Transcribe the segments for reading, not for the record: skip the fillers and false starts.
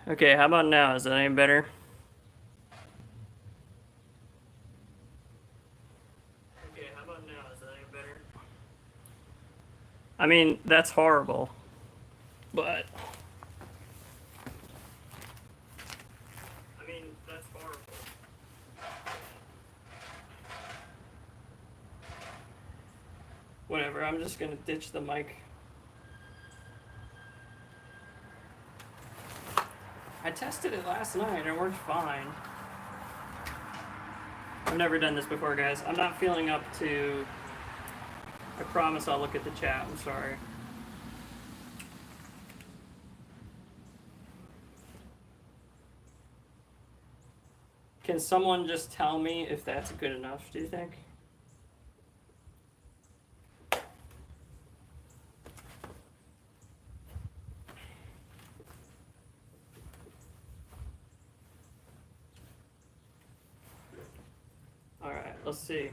Okay, how about now? Is that any better? Okay, how about now? Is that any better? I mean, that's horrible. But I mean, that's horrible. Whatever, I'm just gonna ditch the mic. I tested it last night, it worked fine. I've never done this before, guys. I'm not feeling up to. I promise I'll look at the chat, I'm sorry. Can someone just tell me if that's good enough, do you think? Alright, let's see.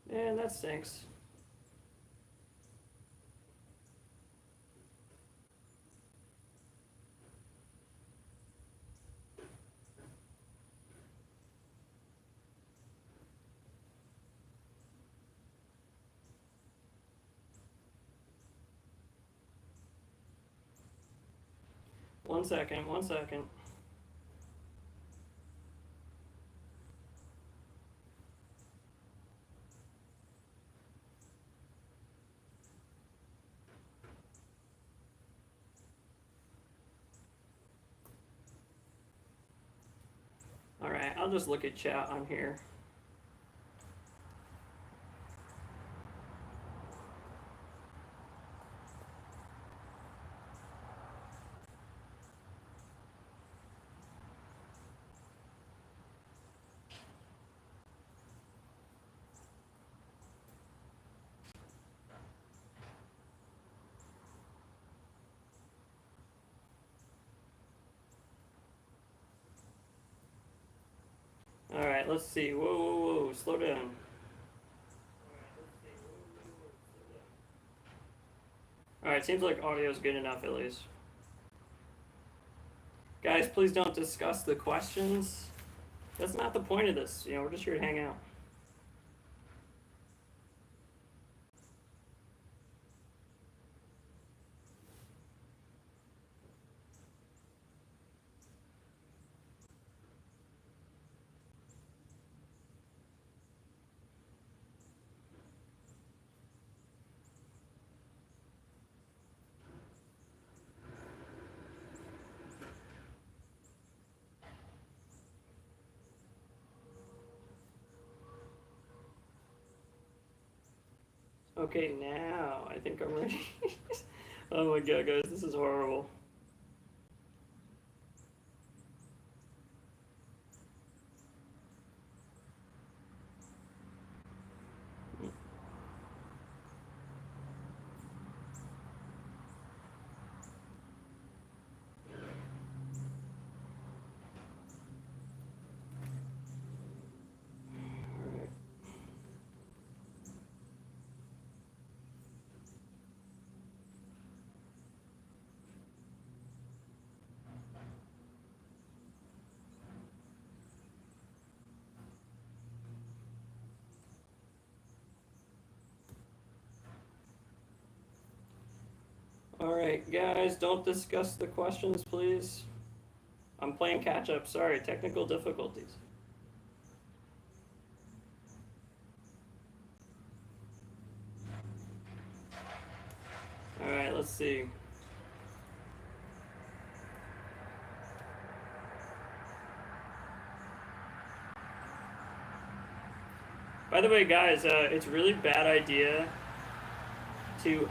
Man, that stinks. One second, one second. Alright, I'll just look at chat on here. Alright, let's see. Whoa, whoa, whoa, slow down. Alright, seems like audio is good enough at least. Guys, please don't discuss the questions. That's not the point of this. You know, we're just here to hang out. Okay, now I think I'm ready. Oh my god, guys, this is horrible. Alright, guys, don't discuss the questions, please. I'm playing catch up. Sorry, technical difficulties. Alright, let's see. By the way, guys, it's really bad idea to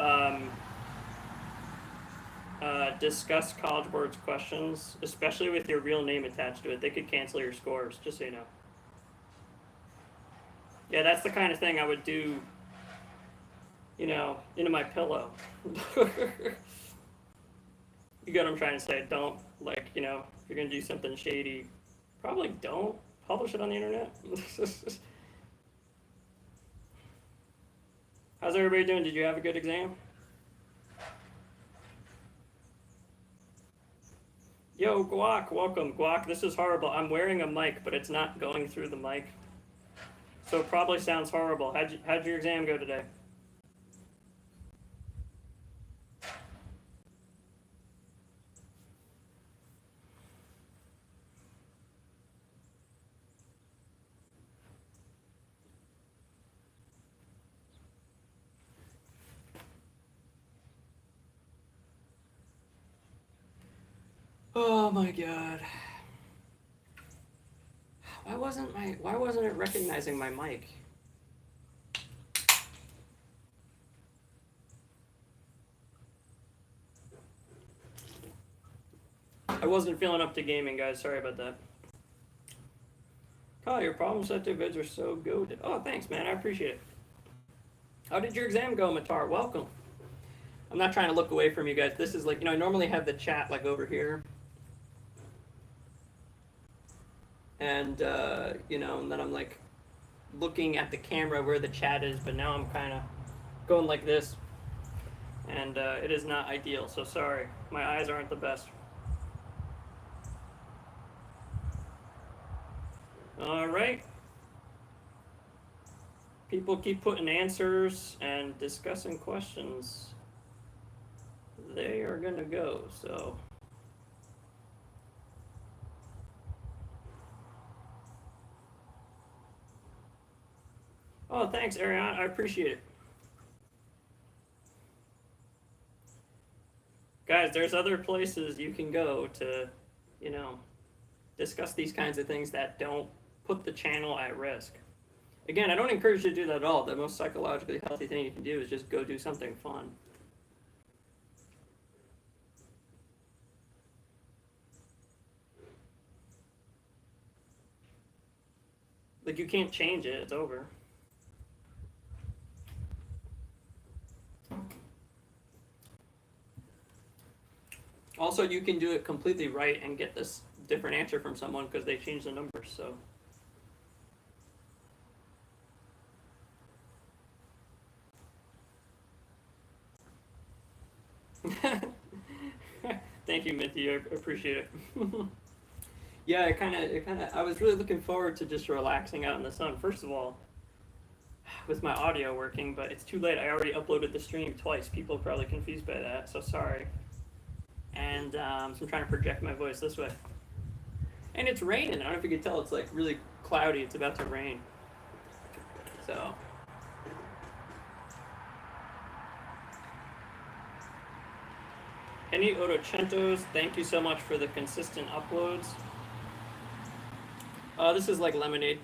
discuss College Board's questions, especially with your real name attached to it. They could cancel your scores, just so you know. Yeah, that's the kind of thing I would do, you know, into my pillow. You get what I'm trying to say? Don't, like, you know, if you're gonna do something shady, Probably don't publish it on the internet. How's everybody doing? Did you have a good exam? Yo, Guac, welcome. Guac, this is horrible. I'm wearing a mic, but it's not going through the mic. So it probably sounds horrible. How'd your exam go today? Oh my god. Why wasn't it recognizing my mic? I wasn't feeling up to gaming, guys. Sorry about that. Oh, your problem set to vids are so good. Oh, thanks, man. I appreciate it. How did your exam go, Matar? Welcome. I'm not trying to look away from you guys. This is like, you know, I normally have the chat like over here. And, you know, and then I'm like looking at the camera where the chat is, but now I'm kind of going like this. And it is not ideal, so sorry. My eyes aren't the best. All right. People keep putting answers and discussing questions. They are going to go, so. Oh, thanks, Ariane. I appreciate it. Guys, there's other places you can go to, you know, discuss these kinds of things that don't put the channel at risk. Again, I don't encourage you to do that at all. The most psychologically healthy thing you can do is just go do something fun. Like, you can't change it. It's over. Also, you can do it completely right and get this different answer from someone because they changed the numbers, so. Thank you, Minty. I appreciate it. Yeah, I was really looking forward to just relaxing out in the sun. First of all, with my audio working, but it's too late. I already uploaded the stream twice. People are probably confused by that, so sorry. And so I'm trying to project my voice this way. And it's raining. I don't know if you can tell. It's like really cloudy. It's about to rain. So. Any Otocentos, thank you so much for the consistent uploads. This is like lemonade.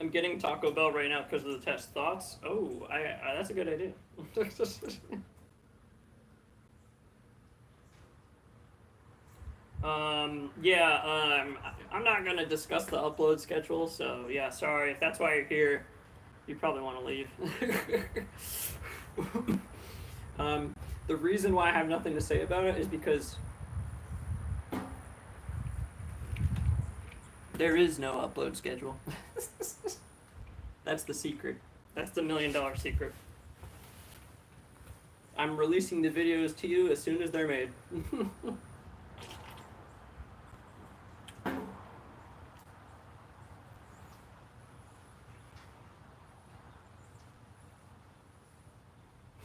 I'm getting Taco Bell right now because of the test. Thoughts? Oh, that's a good idea. Yeah, I'm not gonna discuss the upload schedule, so yeah, sorry. If that's why you're here, you probably want to leave. The reason why I have nothing to say about it is because there is no upload schedule. That's the secret. That's the $1 million secret. I'm releasing the videos to you as soon as they're made.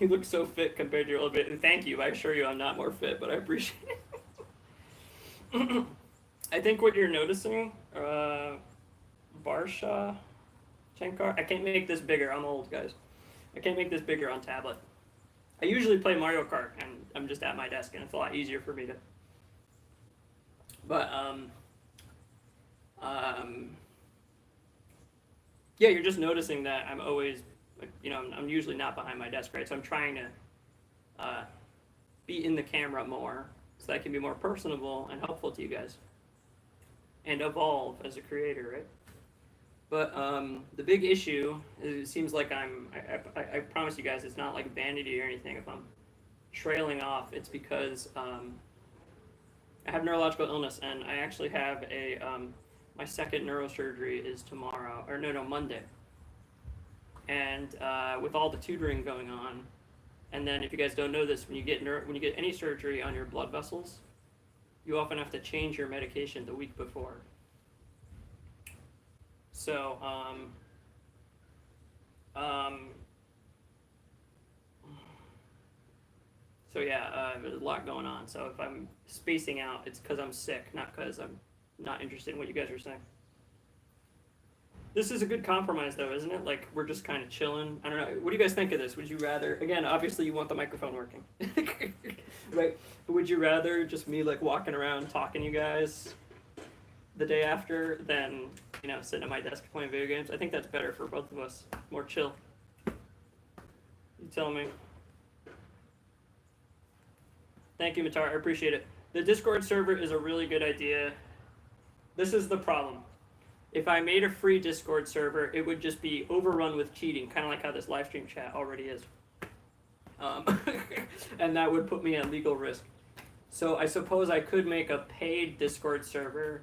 You look so fit compared to your old bit. And thank you. I assure you I'm not more fit, but I appreciate it. I think what you're noticing, Barsha Shankar, I can't make this bigger. I'm old, guys. I can't make this bigger on tablet. I usually play Mario Kart, and I'm just at my desk, and it's a lot easier for me to. But, yeah, you're just noticing that I'm always, you know, I'm usually not behind my desk, right? So I'm trying to be in the camera more so that I can be more personable and helpful to you guys and evolve as a creator, right? But the big issue is it seems like I promise you guys it's not like vanity or anything. If I'm trailing off, it's because I have neurological illness, and I actually have my second neurosurgery is tomorrow, or no, Monday. And with all the tutoring going on, and then if you guys don't know this, when you get any surgery on your blood vessels, you often have to change your medication the week before. So so yeah, there's a lot going on. So if I'm spacing out, it's because I'm sick, not because I'm not interested in what you guys are saying. This is a good compromise, though, isn't it? Like, we're just kind of chilling. I don't know. What do you guys think of this? Would you rather, again, obviously you want the microphone working, right? But would you rather just me, like, walking around talking to you guys the day after than, you know, sitting at my desk playing video games? I think that's better for both of us. More chill. You tell me. Thank you, Matar. I appreciate it. The Discord server is a really good idea. This is the problem. If I made a free Discord server, it would just be overrun with cheating, kind of like how this live stream chat already is. And that would put me at legal risk. So I suppose I could make a paid Discord server,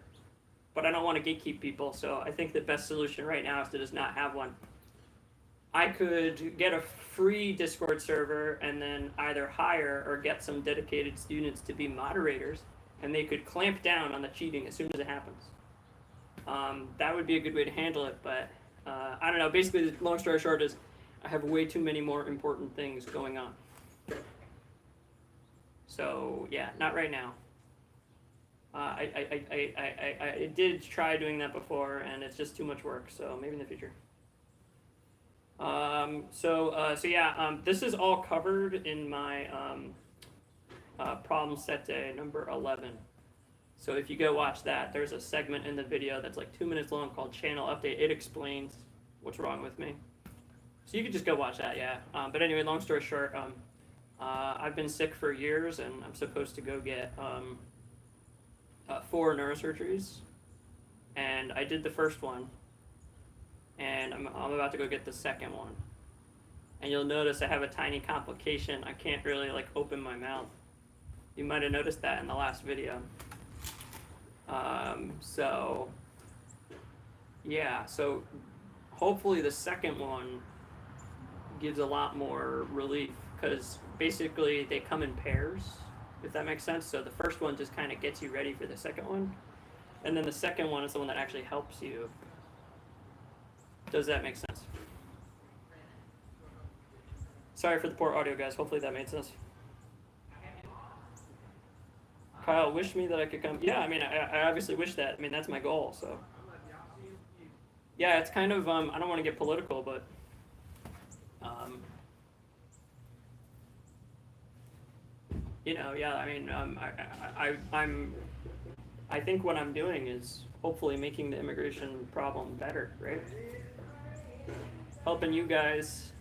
but I don't want to gatekeep people, so I think the best solution right now is to just not have one. I could get a free Discord server and then either hire or get some dedicated students to be moderators, and they could clamp down on the cheating as soon as it happens. That would be a good way to handle it, but I don't know. Basically, the long story short is I have way too many more important things going on. So yeah, not right now. I did try doing that before, and it's just too much work. So maybe in the future. So yeah, this is all covered in my problem set day number 11. So if you go watch that, there's a segment in the video that's like 2 minutes long called Channel Update. It explains what's wrong with me. So you could just go watch that, yeah. But anyway, long story short, I've been sick for years, and I'm supposed to go get 4 neurosurgeries. And I did the first one, and I'm about to go get the second one. And you'll notice I have a tiny complication. I can't really like open my mouth. You might have noticed that in the last video. So yeah, so hopefully the second one gives a lot more relief, because basically they come in pairs, if that makes sense. So the first one just kind of gets you ready for the second one, and then the second one is the one that actually helps you. Does that make sense? Sorry for the poor audio, guys. Hopefully that made sense. Kyle, wish me that I could come. Yeah, I mean, I obviously wish that. I mean, that's my goal, so. Yeah, it's kind of, I don't want to get political, but you know, yeah, I mean, I think what I'm doing is hopefully making the immigration problem better, right? Helping you guys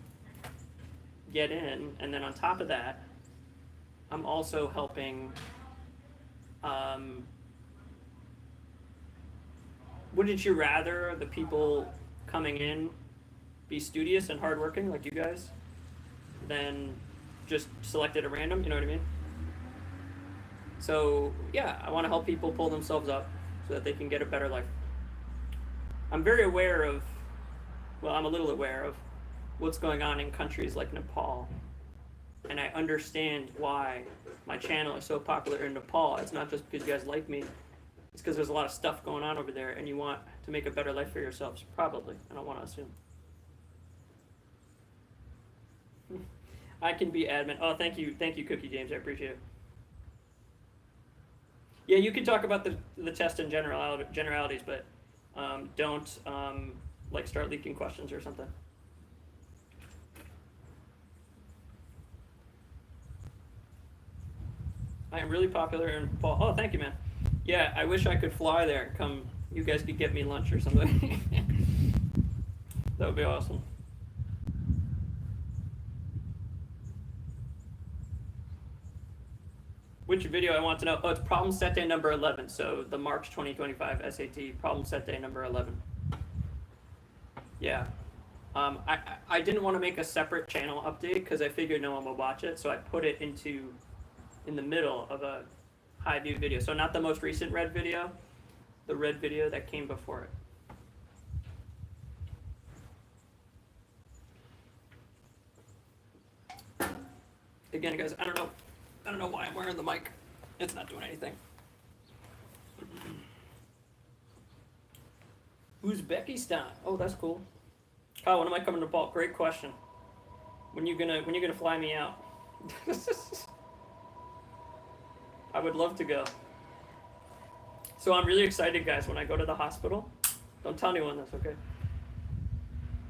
get in, and then on top of that, I'm also helping. Wouldn't you rather the people coming in be studious and hardworking like you guys than just selected at random? You know what I mean? So yeah, I want to help people pull themselves up so that they can get a better life. I'm very aware of, well, I'm a little aware of what's going on in countries like Nepal. And I understand why my channel is so popular in Nepal. It's not just because you guys like me. It's because there's a lot of stuff going on over there, and you want to make a better life for yourselves, probably. I don't want to assume. I can be admin. Oh, thank you, Cookie James. I appreciate it. Yeah, you can talk about the test in generalities, but don't like start leaking questions or something. I am really popular in Nepal. Oh, thank you, man. Yeah, I wish I could fly there and come. You guys could get me lunch or something. That would be awesome. Which video I want to know? Oh, it's problem set day number 11. So the March 2025 SAT problem set day number 11. Yeah. I didn't want to make a separate channel update because I figured no one would watch it, so I put it in the middle of a high view video. So not the most recent red video, the red video that came before it. Again, guys, I don't know why I'm wearing the mic. It's not doing anything. Uzbekistan. Oh, that's cool. Oh, when am I coming to Balk? Great question. When you gonna fly me out? I would love to go. So I'm really excited, guys, when I go to the hospital. Don't tell anyone this, okay?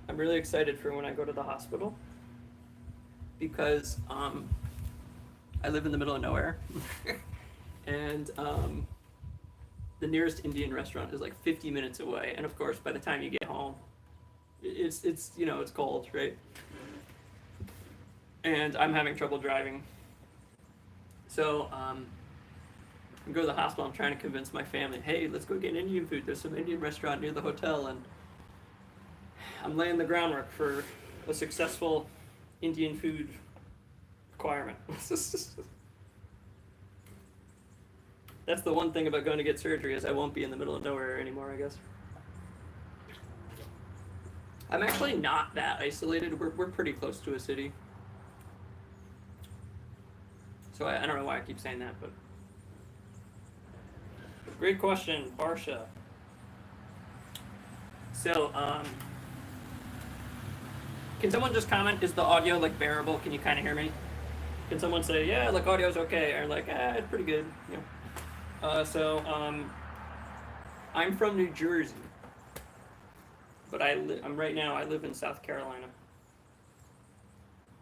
I'm really excited for when I go to the hospital because I live in the middle of nowhere, and the nearest Indian restaurant is like 50 minutes away, and of course, by the time you get home, it's it's cold, right? And I'm having trouble driving, so I go to the hospital. I'm trying to convince my family, hey, let's go get Indian food. There's some Indian restaurant near the hotel, and I'm laying the groundwork for a successful Indian food requirement. That's the one thing about going to get surgery is I won't be in the middle of nowhere anymore, I guess. I'm actually not that isolated. We're pretty close to a city. So I don't know why I keep saying that, but great question, Barsha. So, can someone just comment, is the audio like bearable? Can you kind of hear me? Can someone say, yeah, like audio's okay, or like, it's pretty good, you know? I'm from New Jersey, but I'm right now, I live in South Carolina.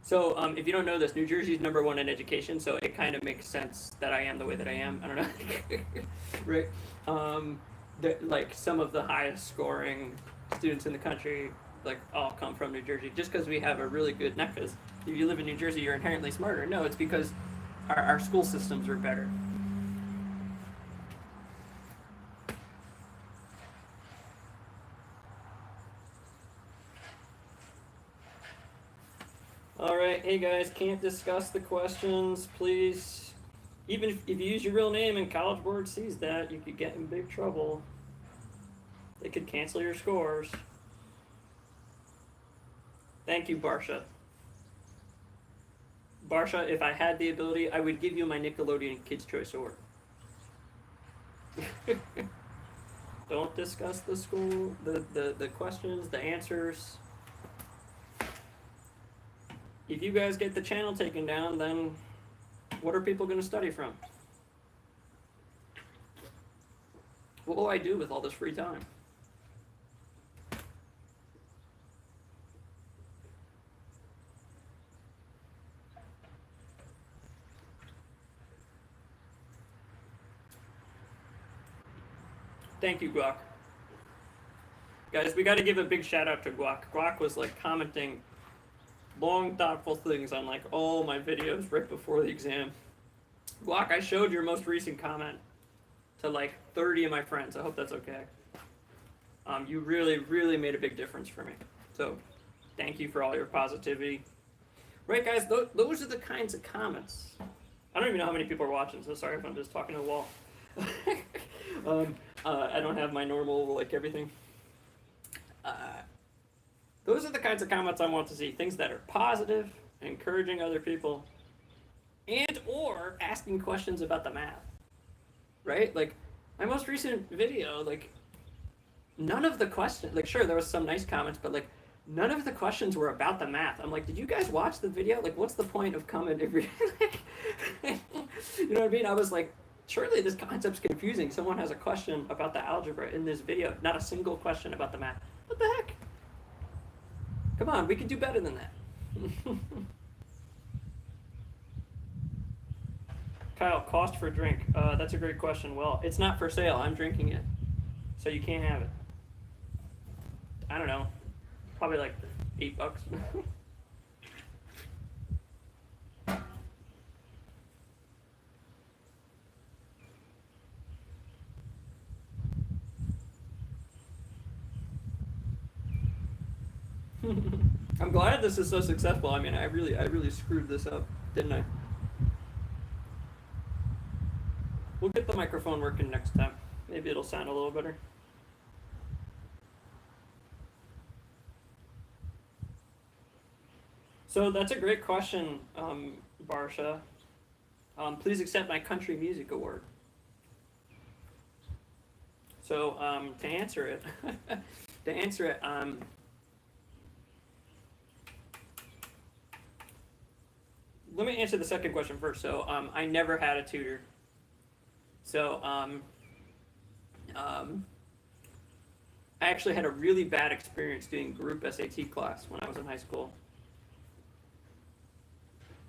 So if you don't know this, New Jersey's #1 in education, so it kind of makes sense that I am the way that I am. I don't know, right? Like some of the highest scoring students in the country, like all come from New Jersey, just because we have a really good, not because if you live in New Jersey, you're inherently smarter. No, it's because our school systems are better. All right, hey guys, can't discuss the questions, please. Even if you use your real name and College Board sees that, you could get in big trouble. They could cancel your scores. Thank you, Barsha. Barsha, if I had the ability, I would give you my Nickelodeon Kids' Choice Award. Don't discuss the school, the questions, the answers. If you guys get the channel taken down, then what are people going to study from? What will I do with all this free time? Thank you, Guac. Guys, we got to give a big shout out to Guac. Guac was like commenting long, thoughtful things on like all my videos right before the exam. Guac, I showed your most recent comment to like 30 of my friends. I hope that's okay. You really, really made a big difference for me. So thank you for all your positivity. Right, guys, those are the kinds of comments. I don't even know how many people are watching, so sorry if I'm just talking to a wall. I don't have my normal, like, everything. Those are the kinds of comments I want to see. Things that are positive, encouraging other people, and or asking questions about the math. Right? Like, my most recent video, like, none of the questions, like, sure, there was some nice comments, but, like, none of the questions were about the math. I'm like, did you guys watch the video? Like, what's the point of coming every... You know what I mean? I was like, surely this concept's confusing. Someone has a question about the algebra in this video. Not a single question about the math. What the heck? Come on, we can do better than that. Kyle, cost for drink. That's a great question. Well, it's not for sale. I'm drinking it. So you can't have it. I don't know. Probably like $8. I'm glad this is so successful. I mean, I really screwed this up, didn't I? We'll get the microphone working next time. Maybe it'll sound a little better. So that's a great question, Barsha. Please accept my country music award. So to answer it, let me answer the second question first. So I never had a tutor. So I actually had a really bad experience doing group SAT class when I was in high school.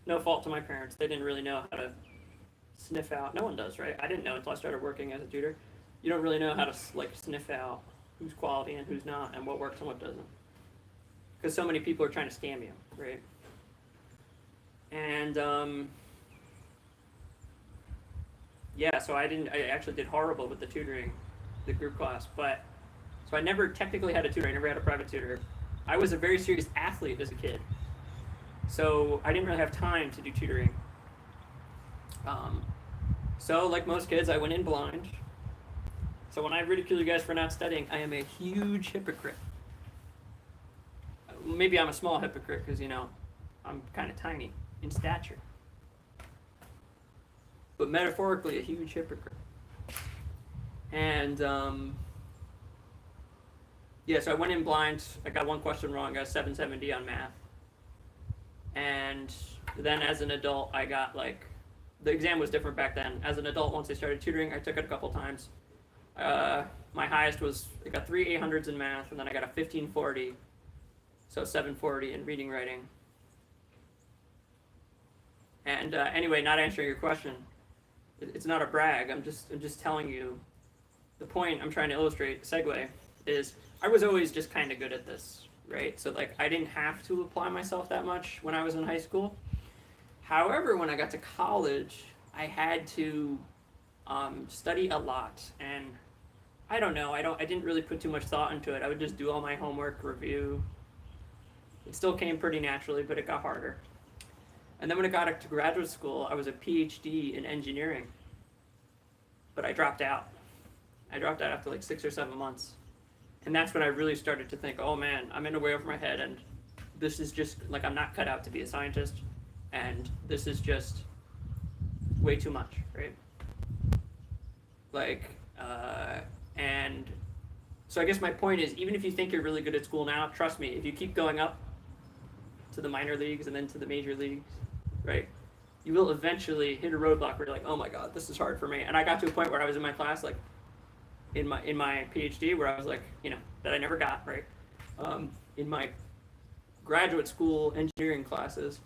No fault to my parents. They didn't really know how to sniff out. No one does, right? I didn't know until I started working as a tutor. You don't really know how to like sniff out who's quality and who's not, and what works and what doesn't. Because so many people are trying to scam you, right? And yeah, so I actually did horrible with the tutoring, the group class. But so I never technically had a tutor. I never had a private tutor. I was a very serious athlete as a kid, so I didn't really have time to do tutoring. So like most kids, I went in blind. So when I ridicule you guys for not studying, I am a huge hypocrite. Maybe I'm a small hypocrite because, you know, I'm kind of tiny in stature. But metaphorically, a huge hypocrite. And yeah, so I went in blind. I got one question wrong. I got a 770 on math. And then as an adult, I got like, the exam was different back then. As an adult, once I started tutoring, I took it a couple times. My highest was, I got 3 800s in math, and then I got a 1540, so 740 in reading, writing. And anyway, not answering your question, it's not a brag. I'm just telling you the point I'm trying to illustrate. Segue is I was always just kind of good at this, right? So like I didn't have to apply myself that much when I was in high school. However, when I got to college, I had to study a lot, and I don't know. I didn't really put too much thought into it. I would just do all my homework, review. It still came pretty naturally, but it got harder. And then when I got to graduate school, I was a PhD in engineering, but I dropped out. I dropped out after like 6 or 7 months, and that's when I really started to think, oh man, I'm in a way over my head, and this is just like I'm not cut out to be a scientist, and this is just way too much, right? Like, and so I guess my point is, even if you think you're really good at school now, trust me, if you keep going up to the minor leagues and then to the major leagues, right, you will eventually hit a roadblock where you're like, oh my god, this is hard for me. And I got to a point where I was in my class, like in my PhD, where I was like, you know, that I never got, right? In my graduate school engineering classes,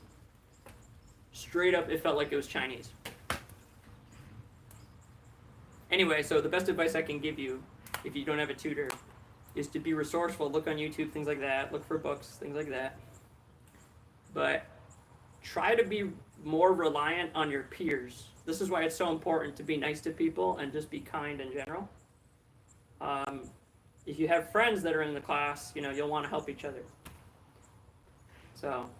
straight up, it felt like it was Chinese. Anyway, so the best advice I can give you, if you don't have a tutor, is to be resourceful. Look on YouTube, things like that. Look for books, things like that. But try to be more reliant on your peers. This is why it's so important to be nice to people and just be kind in general. If you have friends that are in the class, you know, you'll want to help each other. So,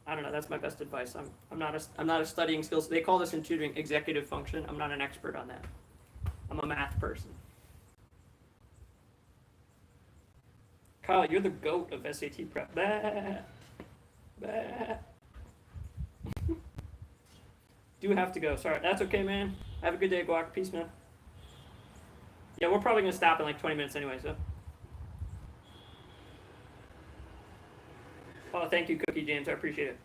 I don't know. That's my best advice. I'm not a studying skills. They call this in tutoring executive function. I'm not an expert on that. I'm a math person. Kyle, you're the GOAT of SAT prep. Bah. Bah. Do have to go. Sorry. That's okay, man. Have a good day, Guac. Peace, man. Yeah, we're probably going to stop in like 20 minutes anyway, so. Oh, thank you, Cookie James. I appreciate it.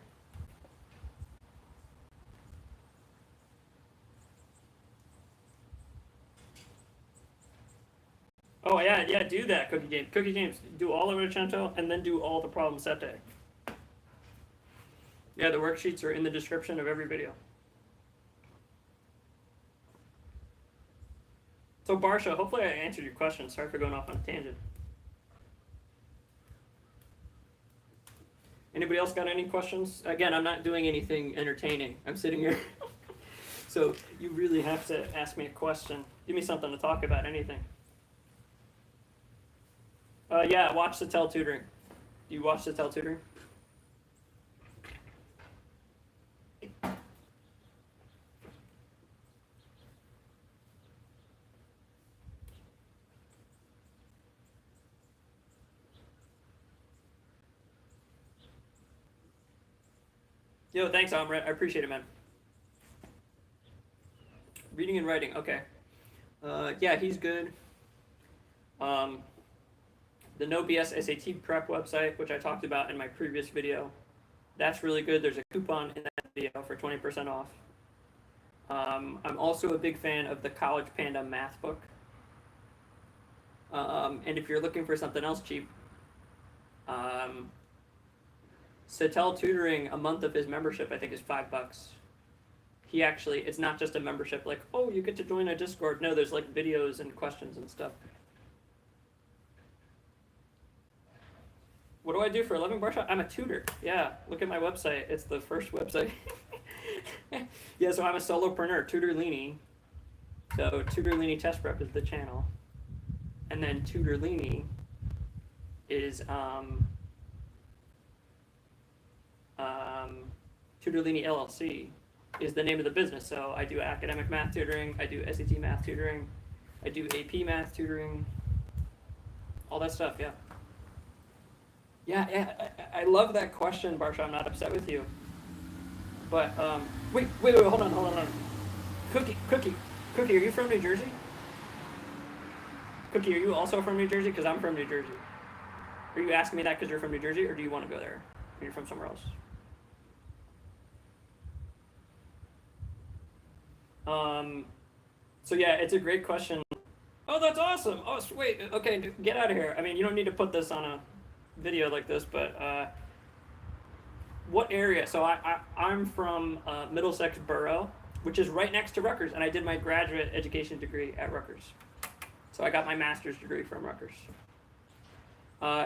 Oh, yeah, do that, Cookie James. Cookie James, do all of Recento and then do all the problem set day. Yeah, the worksheets are in the description of every video. So, Barsha, hopefully I answered your question. Sorry for going off on a tangent. Anybody else got any questions? Again, I'm not doing anything entertaining. I'm sitting here. So you really have to ask me a question. Give me something to talk about, anything. Yeah, watch the Tell Tutoring. Do you watch Satel Tutoring? Yo, thanks, Amrit. I appreciate it, man. Reading and writing, okay. Yeah, he's good. The No BS SAT prep website, which I talked about in my previous video, that's really good. There's a coupon in that video for 20% off. I'm also a big fan of the College Panda math book. And if you're looking for something else cheap, Satel Tutoring, a month of his membership, I think, is $5. He actually, it's not just a membership like, oh, you get to join a Discord. No, there's like videos and questions and stuff. What do I do for a living, Barsha? I'm a tutor. Yeah, look at my website. It's the first website. Yeah, so I'm a solopreneur, Tutorlini. So Tutorlini Test Prep is the channel. And then Tutorlini is Tutorlini LLC is the name of the business. So I do academic math tutoring, I do SAT math tutoring, I do AP math tutoring, all that stuff, yeah. Yeah, I love that question, Barsha. I'm not upset with you. But, wait, hold on. Cookie, are you from New Jersey? Cookie, are you also from New Jersey? Because I'm from New Jersey. Are you asking me that because you're from New Jersey, or do you want to go there? Or you're from somewhere else? So yeah, it's a great question. Oh, that's awesome. Oh, wait, okay, get out of here. I mean, you don't need to put this on a video like this, but what area? So I'm from Middlesex Borough, which is right next to Rutgers, and I did my graduate education degree at Rutgers. So I got my master's degree from Rutgers.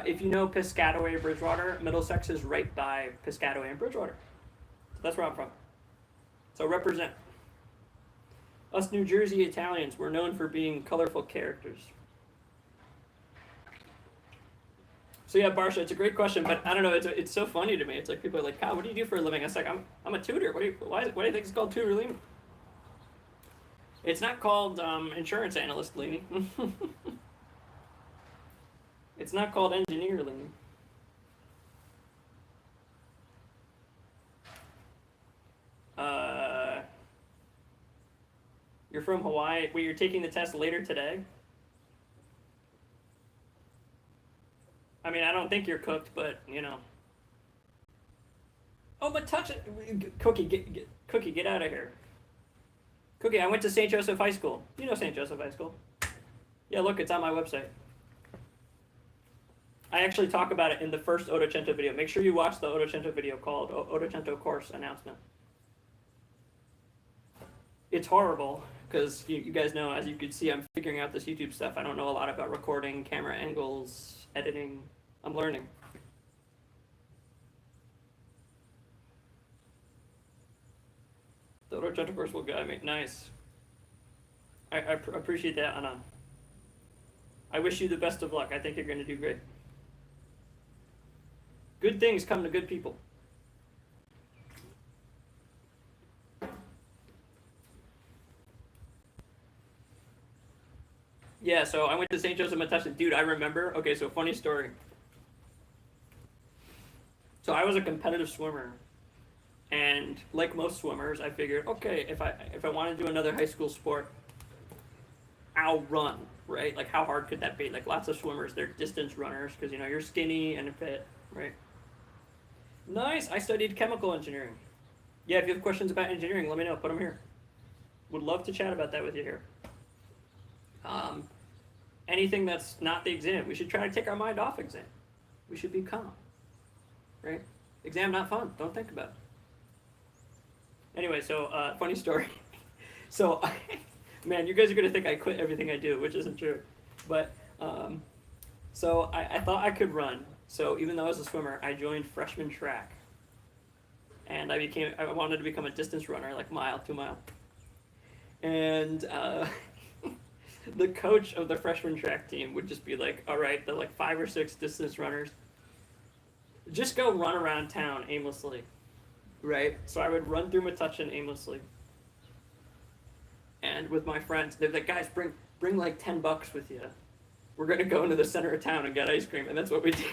If you know Piscataway, Bridgewater, Middlesex is right by Piscataway and Bridgewater. So that's where I'm from. So represent. Us New Jersey Italians, we're known for being colorful characters. So yeah, Barsha, it's a great question, but I don't know, it's so funny to me. It's like people are like, Kyle, what do you do for a living? It's like, I'm a tutor. Why do you think it's called Tutorlini? It's not called insurance analyst Lini. It's not called engineer Lini. You're from Hawaii. Wait, you're taking the test later today? I mean, I don't think you're cooked, but, you know. Oh, but touch it. Cookie, Cookie, get out of here. Cookie, I went to St. Joseph High School. You know St. Joseph High School. Yeah, look, it's on my website. I actually talk about it in the first Ottocento video. Make sure you watch the Ottocento video called Ottocento Course Announcement. It's horrible, because you guys know, as you can see, I'm figuring out this YouTube stuff. I don't know a lot about recording, camera angles, editing. I'm learning. The Ottocento course will guide me. Nice. I appreciate that, Anna. I wish you the best of luck. I think you're going to do great. Good things come to good people. Yeah, so I went to St. Joseph Metuchen. Dude, I remember. Okay, so funny story. So I was a competitive swimmer. And like most swimmers, I figured, okay, if I want to do another high school sport, I'll run, right? Like, how hard could that be? Like, lots of swimmers, they're distance runners because, you know, you're skinny and fit, right? Nice. I studied chemical engineering. Yeah, if you have questions about engineering, let me know. Put them here. Would love to chat about that with you here. Anything that's not the exam, we should try to take our mind off exam. We should be calm, right? Exam not fun. Don't think about it. Anyway, so funny story. So, man, you guys are gonna think I quit everything I do, which isn't true. But so I thought I could run. So even though I was a swimmer, I joined freshman track, and I wanted to become a distance runner, like mile, 2 mile. And the coach of the freshman track team would just be like, all right, the like 5 or 6 distance runners, just go run around town aimlessly, right? So I would run through Metuchen aimlessly, and with my friends, they're like, guys, bring like $10 with you. We're gonna go into the center of town and get ice cream, and that's what we did.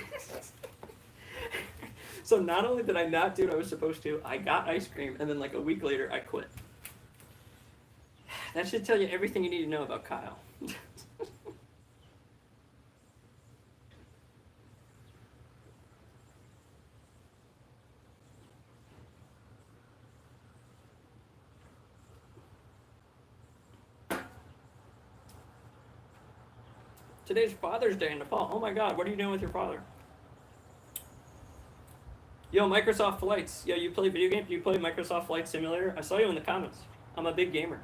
So not only did I not do what I was supposed to, I got ice cream, and then like a week later, I quit. That should tell you everything you need to know about Kyle. Today's Father's Day in Nepal. Oh my God, what are you doing with your father? Yo, Microsoft Flights. Yo, you play video games? You play Microsoft Flight Simulator? I saw you in the comments. I'm a big gamer.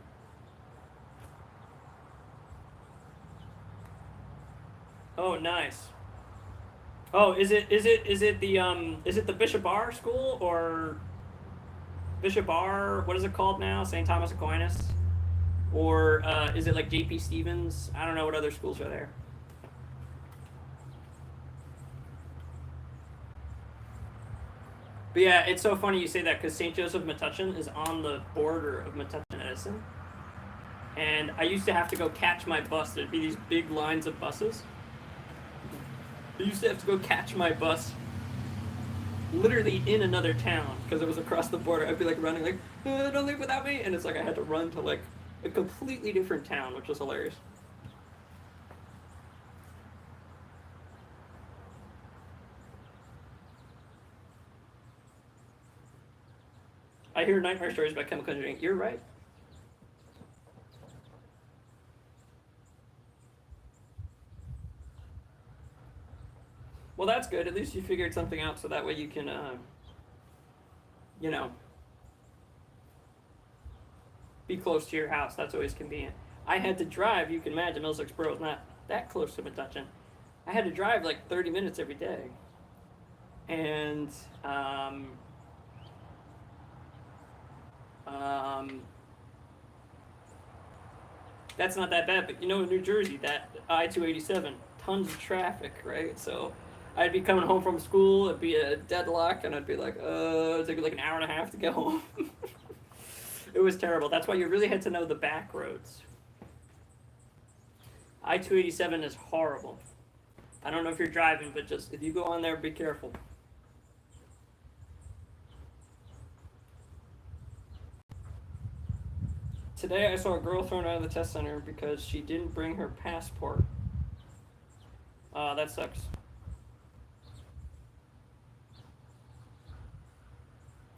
Oh, nice. Oh, is it the Bishop Bar school or Bishop Bar? What is it called now? St. Thomas Aquinas, or is it like J.P. Stevens? I don't know what other schools are there. But yeah, it's so funny you say that because St. Joseph Metuchen is on the border of Metuchen Edison, and I used to have to go catch my bus. There'd be these big lines of buses. I used to have to go catch my bus literally in another town because it was across the border. I'd be like running like, don't leave without me, and it's like I had to run to like a completely different town, which was hilarious. I hear nightmare stories about chemical engineering. You're right. Well, that's good. At least you figured something out, so that way you can, you know, be close to your house. That's always convenient. I had to drive. You can imagine Middlesex-Boro is not that close to Metuchen. I had to drive like 30 minutes every day, and that's not that bad. But you know, in New Jersey, that I-287, tons of traffic, right? So I'd be coming home from school, it'd be a deadlock, and I'd be like, it'd take like an hour and a half to get home. It was terrible. That's why you really had to know the back roads. I-287 is horrible. I don't know if you're driving, but just if you go on there, be careful. Today I saw a girl thrown out of the test center because she didn't bring her passport. That sucks.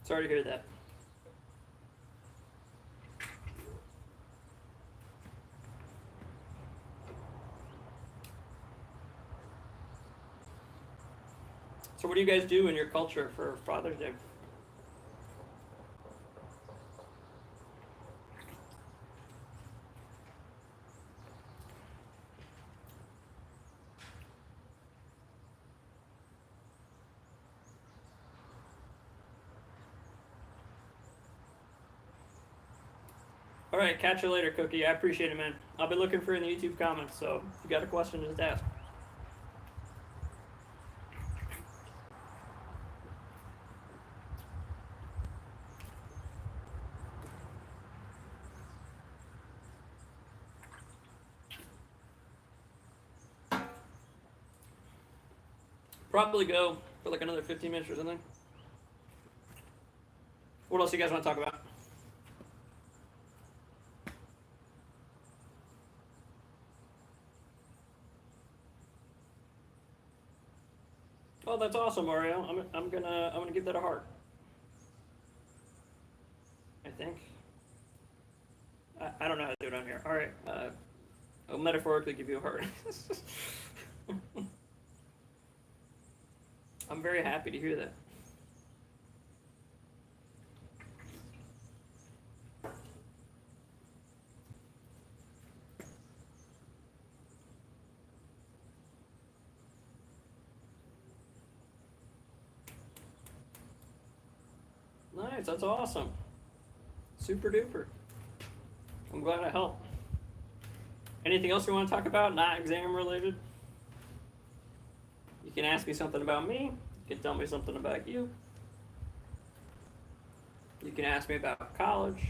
Sorry to hear that. So what do you guys do in your culture for Father's Day? All right, catch you later, Cookie. I appreciate it, man. I'll be looking for it in the YouTube comments, so if you got a question, just ask. Probably go for like another 15 minutes or something. What else do you guys want to talk about? Oh, that's awesome, Mario. I'm gonna give that a heart. I think. I don't know how to do it on here. All right. I'll metaphorically give you a heart. I'm very happy to hear that. Nice, that's awesome. Super duper. I'm glad I helped. Anything else you want to talk about? Not exam related? You can ask me something about me. You can tell me something about you. You can ask me about college,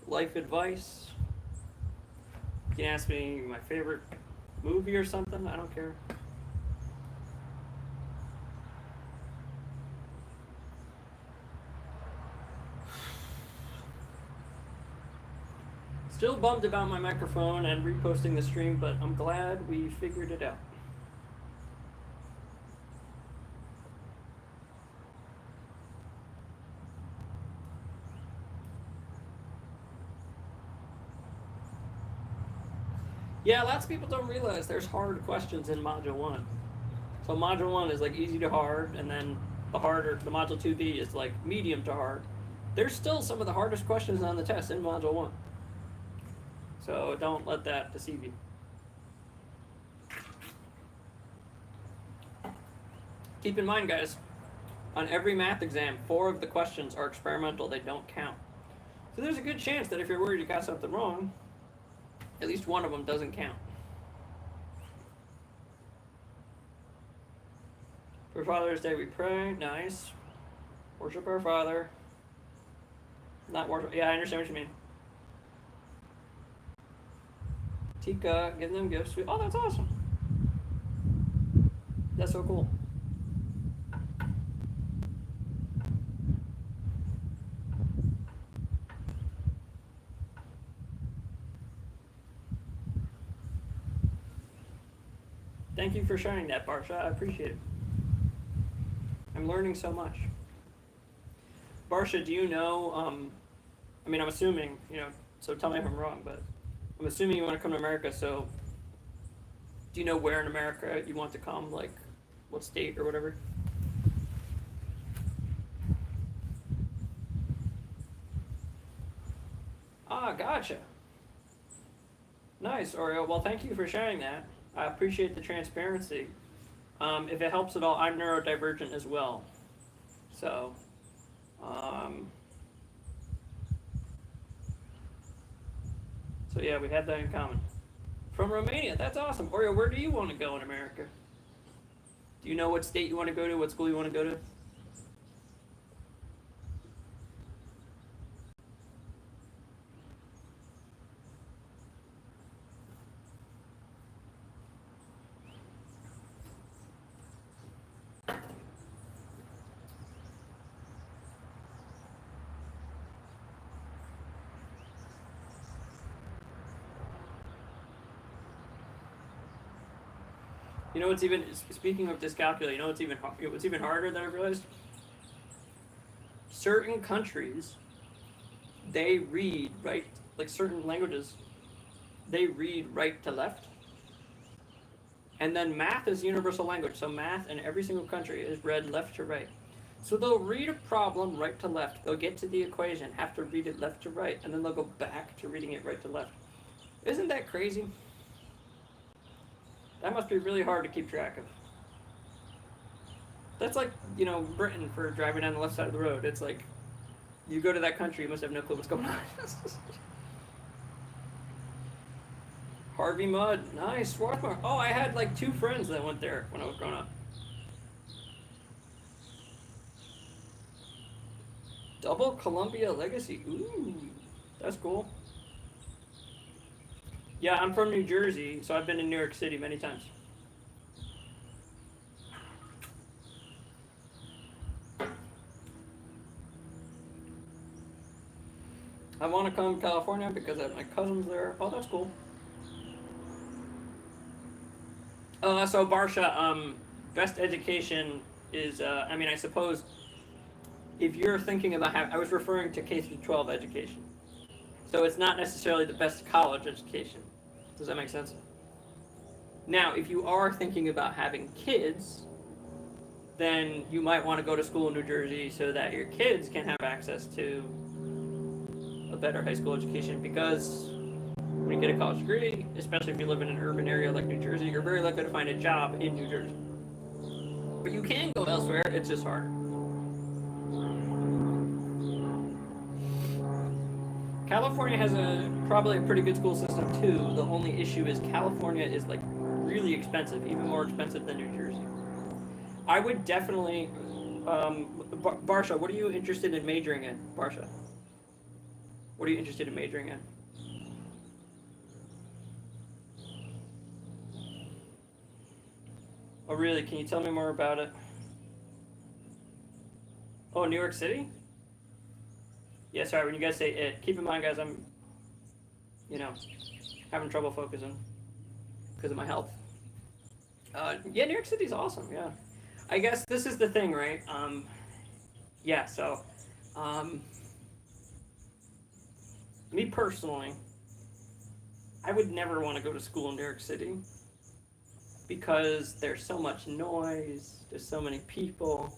life advice. You can ask me my favorite movie or something. I don't care. Still bummed about my microphone and reposting the stream, but I'm glad we figured it out. Yeah, lots of people don't realize there's hard questions in Module 1. So Module 1 is like easy to hard, and then the Module 2B is like medium to hard. There's still some of the hardest questions on the test in Module 1. So don't let that deceive you. Keep in mind, guys, on every math exam, 4 of the questions are experimental. They don't count. So there's a good chance that if you're worried you got something wrong, at least one of them doesn't count. For Father's Day we pray. Nice. Worship our Father. Not worship. Yeah, I understand what you mean. Tika, give them gifts. Oh, that's awesome. That's so cool. Thank you for sharing that, Barsha. I appreciate it. I'm learning so much. Barsha, do you know, I mean, I'm assuming, so tell me if I'm wrong, but I'm assuming you want to come to America, so do you know where in America you want to come, like what state or whatever? Ah, gotcha. Nice, Oreo. Well, thank you for sharing that. I appreciate the transparency. If it helps at all, I'm neurodivergent as well. So, so yeah, we have that in common. From Romania, that's awesome. Oreo, where do you want to go in America? Do you know what state you want to go to, what school you want to go to? You know what's even, speaking of dyscalculia, you know what's even harder than I've realized? Certain countries, they read right, like certain languages, they read right to left. And then math is universal language, so math in every single country is read left to right. So they'll read a problem right to left, they'll get to the equation, have to read it left to right, and then they'll go back to reading it right to left. Isn't that crazy? That must be really hard to keep track of. That's like, Britain for driving down the left side of the road. It's like, you go to that country, you must have no clue what's going on. Harvey Mudd, nice. Swarthmore. Oh, I had like 2 friends that went there when I was growing up. Double Columbia Legacy. Ooh, that's cool. Yeah, I'm from New Jersey, so I've been in New York City many times. I want to come to California because I have my cousins there. Oh, that's cool. So Barsha, best education is, I suppose, if you're thinking about I was referring to K through 12 education. So it's not necessarily the best college education. Does that make sense? Now, if you are thinking about having kids, then you might want to go to school in New Jersey so that your kids can have access to a better high school education, because when you get a college degree, especially if you live in an urban area like New Jersey, you're very likely to find a job in New Jersey. But you can go elsewhere, it's just harder. California has probably a pretty good school system too. The only issue is California is like really expensive, even more expensive than New Jersey. I would definitely, Barsha, what are you interested in majoring in? Barsha, what are you interested in majoring in? Oh, really? Can you tell me more about it? Oh, New York City? Yeah, sorry, when you guys say it, keep in mind, guys, I'm, you know, having trouble focusing because of my health. Yeah, New York City's awesome, yeah. I guess this is the thing, right? Yeah, so, um, me personally, I would never want to go to school in New York City because there's so much noise, there's so many people.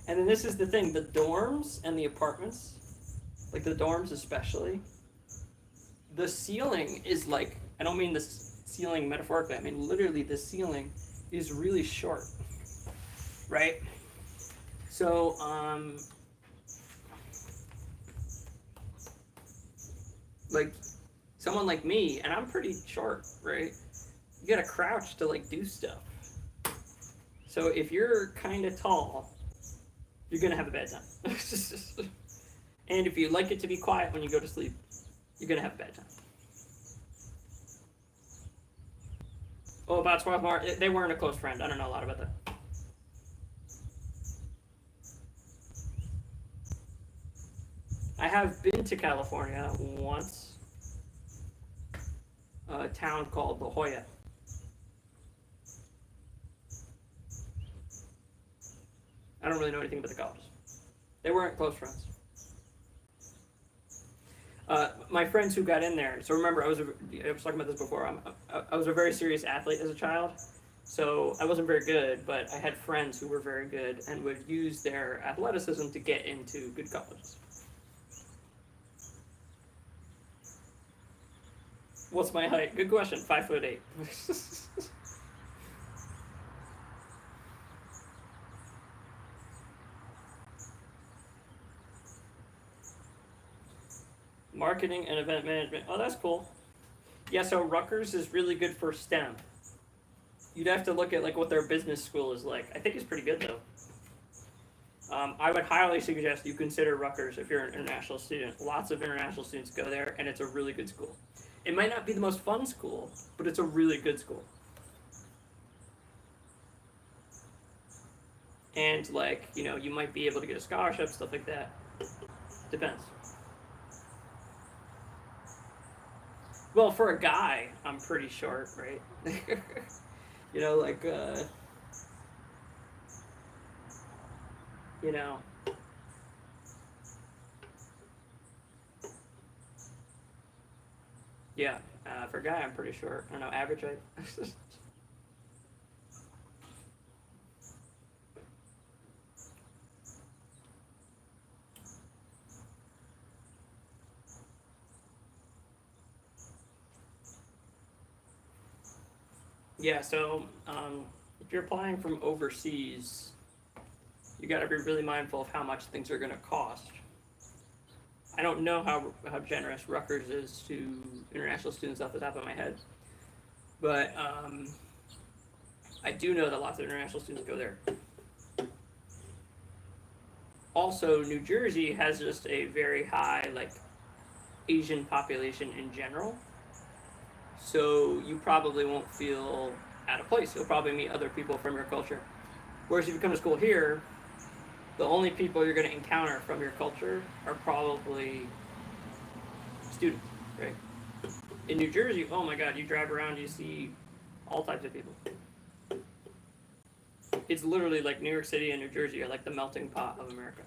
And then this is the thing, the dorms and the apartments, like the dorms especially, the ceiling is like, I don't mean the ceiling metaphorically, I mean literally the ceiling is really short, right? So, like someone like me, and I'm pretty short, right? You gotta crouch to like do stuff. So if you're kind of tall, you're gonna have a bad time. And if you like it to be quiet when you go to sleep, you're gonna have a bad time. Oh, about 12 more. They weren't a close friend. I don't know a lot about that. I have been to California once, a town called La Jolla. I don't really know anything about the colleges. They weren't close friends. My friends who got in there. So remember, I was talking about this before. I was a very serious athlete as a child, so I wasn't very good. But I had friends who were very good and would use their athleticism to get into good colleges. What's my height? Good question. 5'8". Marketing and event management. Oh, that's cool. Yeah, so Rutgers is really good for STEM. You'd have to look at like what their business school is like. I think it's pretty good though. I would highly suggest you consider Rutgers if you're an international student. Lots of international students go there, and it's a really good school. It might not be the most fun school, but it's a really good school. And like, you might be able to get a scholarship, stuff like that. Depends. Well, for a guy, I'm pretty short, right? Like, you know, yeah. For a guy, I'm pretty short. I don't know, average height. Yeah. So, if you're applying from overseas, you got to be really mindful of how much things are going to cost. I don't know how generous Rutgers is to international students off the top of my head, but I do know that lots of international students go there. Also, New Jersey has just a very high like Asian population in general, so you probably won't feel out of place. You'll probably meet other people from your culture. Whereas if you come to school here, the only people you're going to encounter from your culture are probably students, right? In New Jersey, oh my God, you drive around, you see all types of people. It's literally like New York City and New Jersey are like the melting pot of America.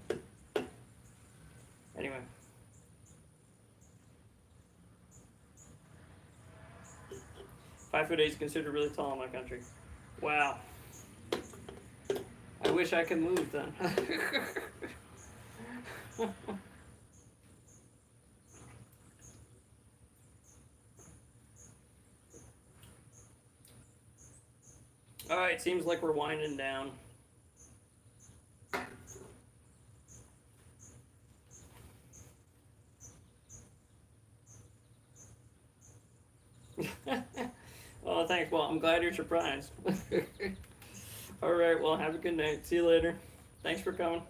Anyway. 5'8" is considered really tall in my country. Wow. I wish I could move then. Alright, seems like we're winding down. Oh, thanks. Well, I'm glad you're surprised. All right, well, have a good night. See you later. Thanks for coming.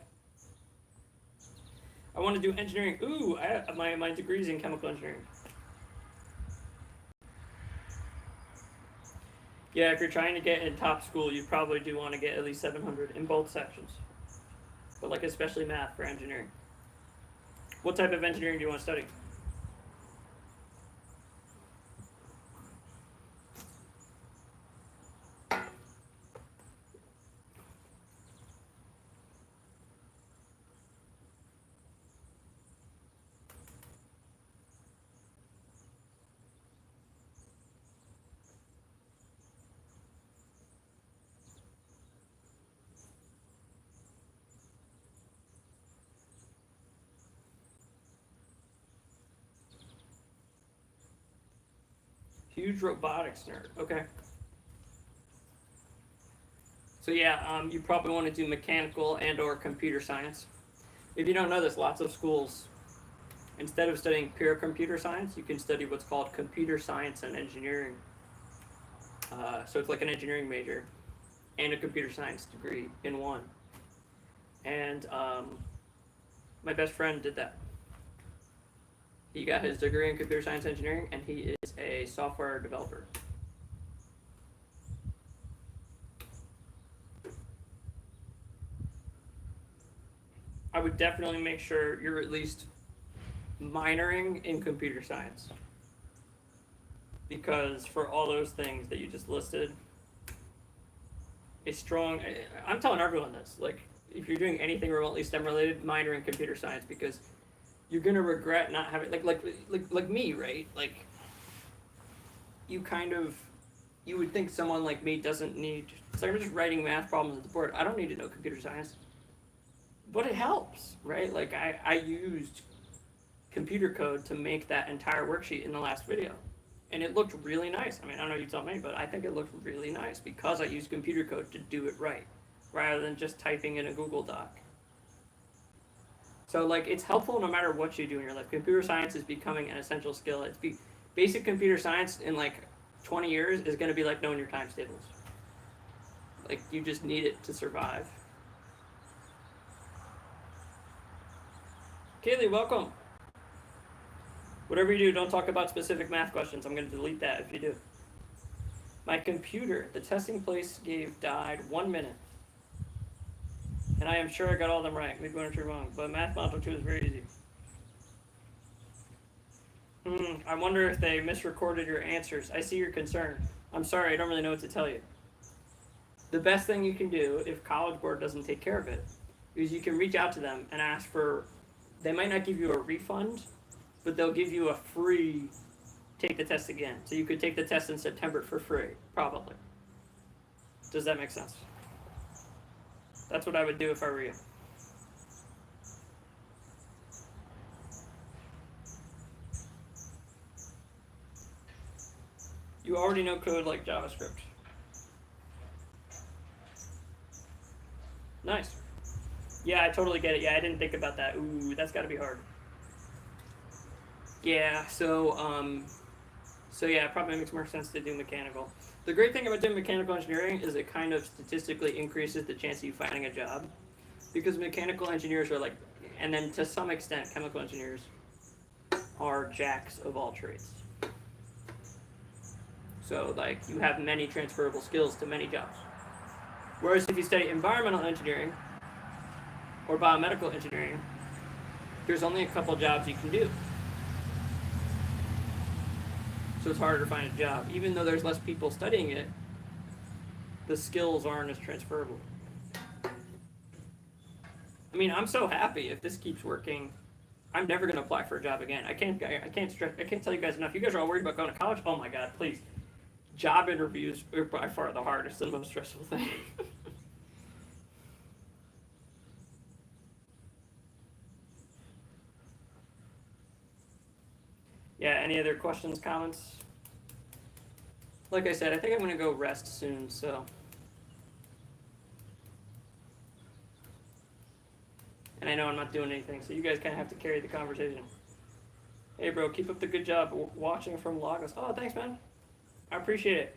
I want to do engineering. Ooh, my degree's in chemical engineering. Yeah, if you're trying to get in top school, you probably do want to get at least 700 in both sections. But like especially math for engineering. What type of engineering do you want to study? Huge robotics nerd. Okay. So yeah, you probably want to do mechanical and or computer science. If you don't know this, lots of schools, instead of studying pure computer science, you can study what's called computer science and engineering. So it's like an engineering major and a computer science degree in one. And my best friend did that. He got his degree in computer science engineering, and he is a software developer. I would definitely make sure you're at least minoring in computer science. Because for all those things that you just listed, I'm telling everyone this, like, if you're doing anything remotely STEM related, minor in computer science, because you're gonna regret not having, like me, right? Like, you would think someone like me doesn't need, it's like I'm just writing math problems at the board. I don't need to know computer science. But it helps, right? Like, I used computer code to make that entire worksheet in the last video. And it looked really nice. I mean, I don't know, you tell me, but I think it looked really nice because I used computer code to do it right, rather than just typing in a Google Doc. So, like, it's helpful no matter what you do in your life. Computer science is becoming an essential skill. Basic computer science in, like, 20 years is going to be like knowing your times tables. Like, you just need it to survive. Kaylee, welcome. Whatever you do, don't talk about specific math questions. I'm going to delete that if you do. My computer, the testing place died 1 minute. And I am sure I got all of them right. Maybe one or two wrong. But math module 2 is very easy. I wonder if they misrecorded your answers. I see your concern. I'm sorry, I don't really know what to tell you. The best thing you can do, if College Board doesn't take care of it, is you can reach out to them and ask for, they might not give you a refund, but they'll give you a free take the test again. So you could take the test in September for free, probably. Does that make sense? That's what I would do if I were you. You already know code like JavaScript. Nice. Yeah, I totally get it. Yeah, I didn't think about that. Ooh, that's gotta be hard. Yeah, so yeah, it probably makes more sense to do mechanical. The great thing about doing mechanical engineering is it kind of statistically increases the chance of you finding a job. Because mechanical engineers are like, and then to some extent, chemical engineers are jacks of all trades. So, like, you have many transferable skills to many jobs. Whereas if you study environmental engineering or biomedical engineering, there's only a couple jobs you can do. So it's harder to find a job. Even though there's less people studying it, the skills aren't as transferable. I mean, I'm so happy if this keeps working. I'm never going to apply for a job again. I can't tell you guys enough. You guys are all worried about going to college? Oh my God, please. Job interviews are by far the hardest and most stressful thing. Yeah, any other questions, comments? Like I said, I think I'm going to go rest soon, so. And I know I'm not doing anything, so you guys kind of have to carry the conversation. Hey, bro, keep up the good job watching from Lagos. Oh, thanks, man. I appreciate it.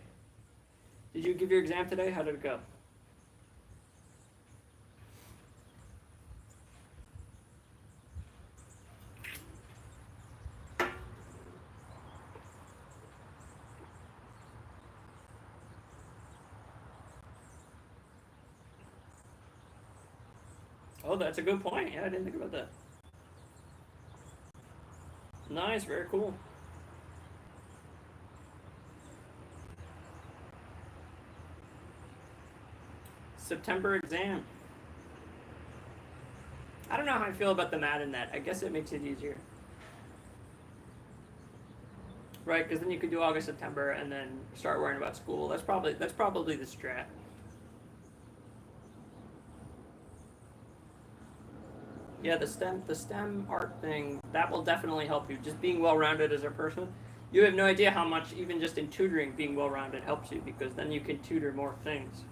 Did you give your exam today? How did it go? Oh, that's a good point. Yeah, I didn't think about that. Nice, very cool. September exam. I don't know how I feel about the mat in that. I guess it makes it easier. Right, because then you could do August, September, and then start worrying about school. That's probably the strat. Yeah, the STEM art thing, that will definitely help you. Just being well rounded as a person. You have no idea how much, even just in tutoring, being well rounded helps you, because then you can tutor more things.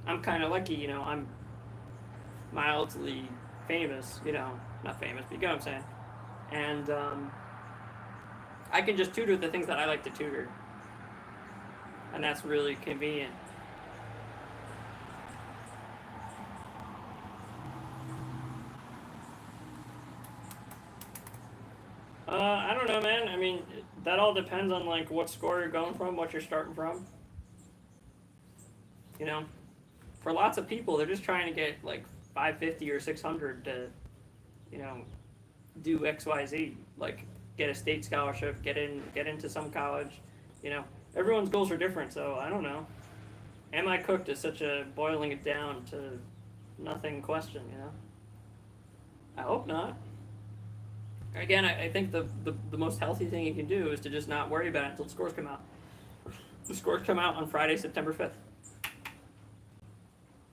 I'm kind of lucky, I'm mildly famous, not famous, but you get what I'm saying. And I can just tutor the things that I like to tutor, and that's really convenient. I don't know, man. I mean, that all depends on like what score you're going from, what you're starting from. You know, for lots of people, they're just trying to get like 550 or 600 to, you know, do X, Y, Z. Like get a state scholarship, get into some college. You know, everyone's goals are different. So I don't know. Am I cooked is such a boiling it down to nothing question. I hope not. Again, I think the most healthy thing you can do is to just not worry about it until the scores come out. The scores come out on Friday, September 5th.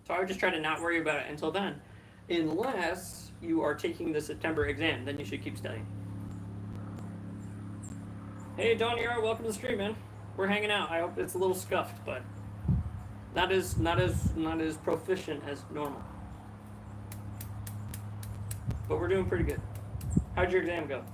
So I would just try to not worry about it until then. Unless you are taking the September exam, then you should keep studying. Hey, Donier, welcome to the stream, man. We're hanging out. I hope it's a little scuffed, but not as proficient as normal. But we're doing pretty good. How'd your exam go?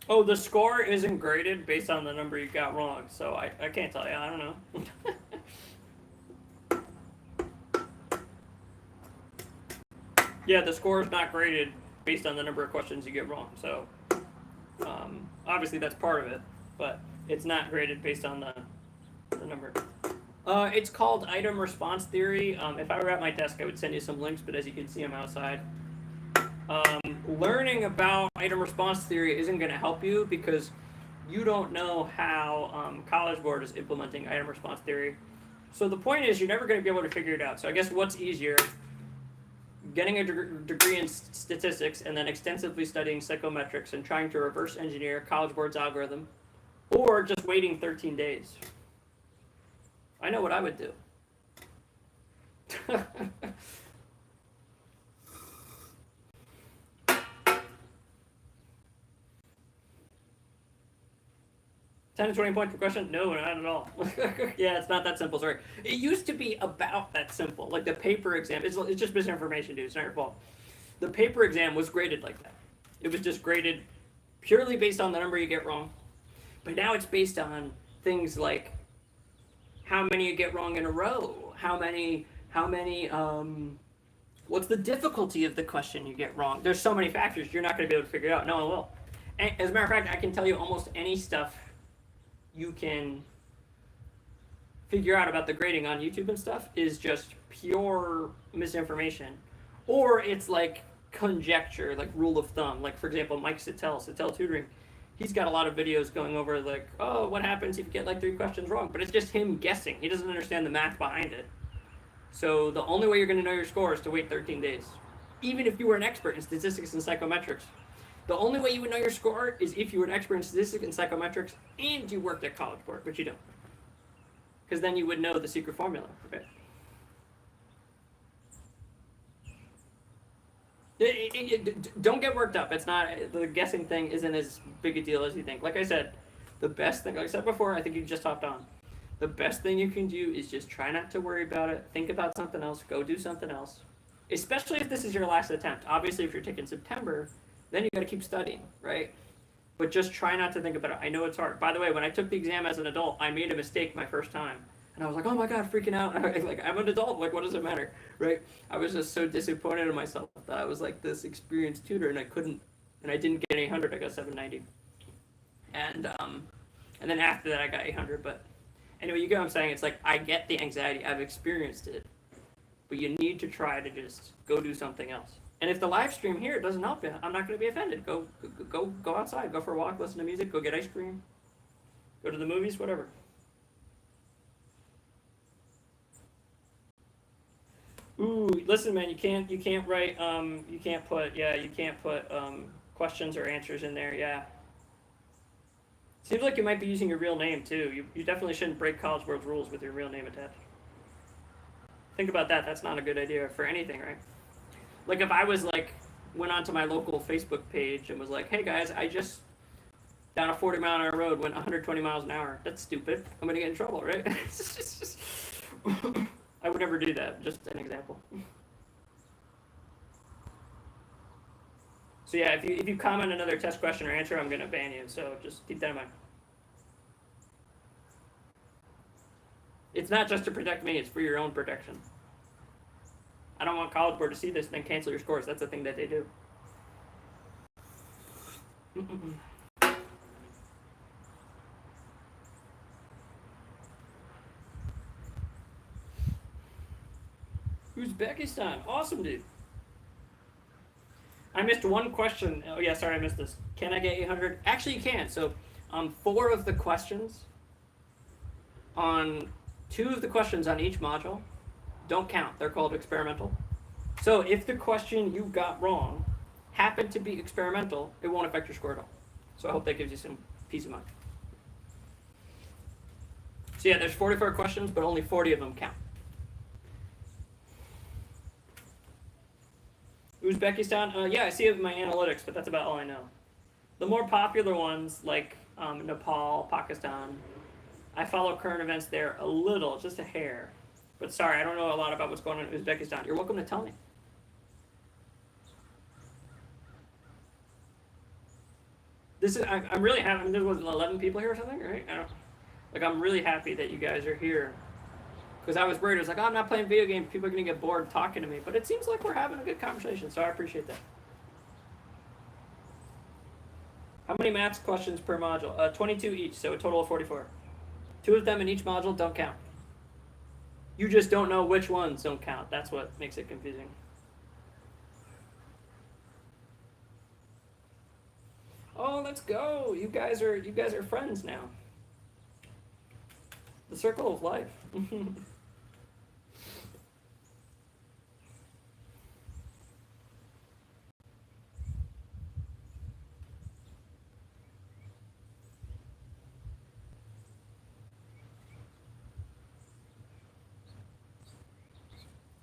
Oh, the score isn't graded based on the number you got wrong, so I can't tell you. I don't know. Yeah, the score is not graded based on the number of questions you get wrong. So obviously that's part of it, but it's not graded based on the number. It's called item response theory. If I were at my desk, I would send you some links, but as you can see, I'm outside. Learning about item response theory isn't going to help you because you don't know how College Board is implementing item response theory. So the point is, you're never going to be able to figure it out. So I guess what's easier? Getting a degree in statistics and then extensively studying psychometrics and trying to reverse engineer College Board's algorithm, or just waiting 13 days. I know what I would do. 10 to 20 points per question? No, not at all. Yeah, it's not that simple, sorry. It used to be about that simple. Like the paper exam, it's just misinformation, dude. It's not your fault. The paper exam was graded like that. It was just graded purely based on the number you get wrong. But now it's based on things like how many you get wrong in a row, how many, what's the difficulty of the question you get wrong. There's so many factors, you're not going to be able to figure it out. No one will. And as a matter of fact, I can tell you almost any stuff you can figure out about the grading on YouTube and stuff is just pure misinformation. Or it's like conjecture, like rule of thumb. Like, for example, Mike Sittel Tutoring, he's got a lot of videos going over like, oh, what happens if you get like 3 questions wrong? But it's just him guessing. He doesn't understand the math behind it. So the only way you're going to know your score is to wait 13 days. Even if you were an expert in statistics and psychometrics. The only way you would know your score is if you were an expert in statistics and psychometrics and you worked at College Board, which you don't. Because then you would know the secret formula. Okay. Don't get worked up. It's not, the guessing thing isn't as big a deal as you think. Like I said, the best thing, like I said before, I think you just hopped on. The best thing you can do is just try not to worry about it. Think about something else. Go do something else. Especially if this is your last attempt. Obviously, if you're taking September, then you got to keep studying, right? but just try not to think about it. I know it's hard. By the way, when I took the exam as an adult, I made a mistake my first time. And I was like, oh my God, freaking out. Like, I'm an adult. Like, what does it matter? Right? I was just so disappointed in myself that I was like this experienced tutor and I didn't get 800. I got 790. And then after that, I got 800. But anyway, you get what I'm saying? It's like, I get the anxiety. I've experienced it. But you need to try to just go do something else. And if the live stream here doesn't help you, I'm not going to be offended. Go outside. Go for a walk. Listen to music. Go get ice cream. Go to the movies. Whatever. Ooh, listen, man. You can't write. You can't put questions or answers in there. Yeah. Seems like you might be using your real name too. You definitely shouldn't break College World's rules with your real name attached. Think about that. That's not a good idea for anything, right? Like if I was like, went onto my local Facebook page and was like, hey guys, I just down a 40-mile-an-hour road went 120 miles an hour. That's stupid. I'm gonna get in trouble, right? I would never do that. Just an example. So yeah, if you comment another test question or answer, I'm gonna ban you. So just keep that in mind. It's not just to protect me, it's for your own protection. I don't want College Board to see this and then cancel your scores. That's the thing that they do. Uzbekistan. Awesome, dude. I missed one question. Oh yeah, sorry, I missed this. Can I get 800? Actually, you can. So 4 of the questions on 2 of the questions on each module don't count. They're called experimental. So if the question you got wrong happened to be experimental, it won't affect your score at all. So I hope that gives you some peace of mind. So yeah, there's 44 questions, but only 40 of them count. Uzbekistan, yeah, I see it in my analytics, but that's about all I know. The more popular ones, like Nepal, Pakistan, I follow current events there a little, just a hair. But sorry, I don't know a lot about what's going on in Uzbekistan. You're welcome to tell me. I'm really happy. There was 11 people here or something, right? I'm really happy that you guys are here. Because I was worried. I was like, oh, I'm not playing video games. People are going to get bored talking to me. But it seems like we're having a good conversation, so I appreciate that. How many maths questions per module? 22 each, so a total of 44. 2 of them in each module don't count. You just don't know which ones don't count. That's what makes it confusing. Oh, let's go. You guys are friends now. The circle of life.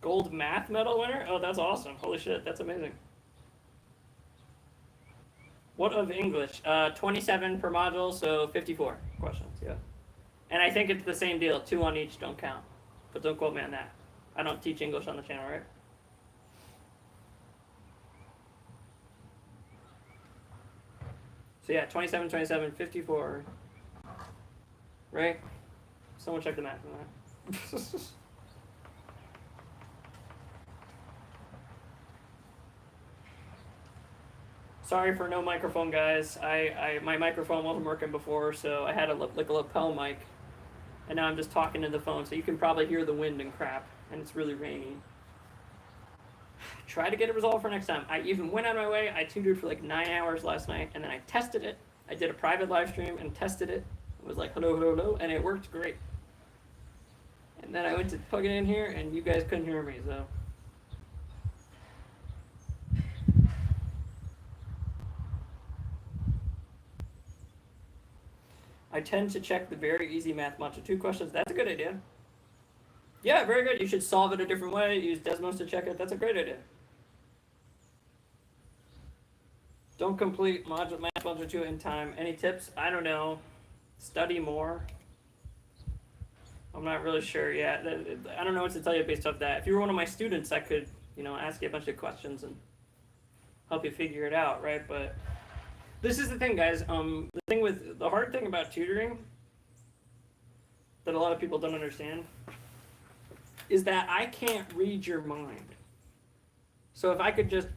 Gold math medal winner? Oh, that's awesome. Holy shit, that's amazing. What of English? 27 per module, so 54 questions, yeah. And I think it's the same deal. 2 on each don't count. But don't quote me on that. I don't teach English on the channel, right? So yeah, 27, 27, 54. Right? Someone check the math on that. Sorry for no microphone, guys. My microphone wasn't working before, so I had a lapel mic, and now I'm just talking to the phone, so you can probably hear the wind and crap, and it's really rainy. Try to get it resolved for next time. I even went out of my way. I tutored for like 9 hours last night, and then I tested it. I did a private live stream and tested it. It was like hello, hello, hello, and it worked great. And then I went to plug it in here, and you guys couldn't hear me, so. I tend to check the very easy math module 2 questions. That's a good idea. Yeah, very good. You should solve it a different way. Use Desmos to check it. That's a great idea. Don't complete math module 2 in time. Any tips? I don't know. Study more. I'm not really sure yet. I don't know what to tell you based off that. If you were one of my students, I could, ask you a bunch of questions and help you figure it out, right? But This is the thing, guys. The hard thing about tutoring that a lot of people don't understand is that I can't read your mind. So if I could just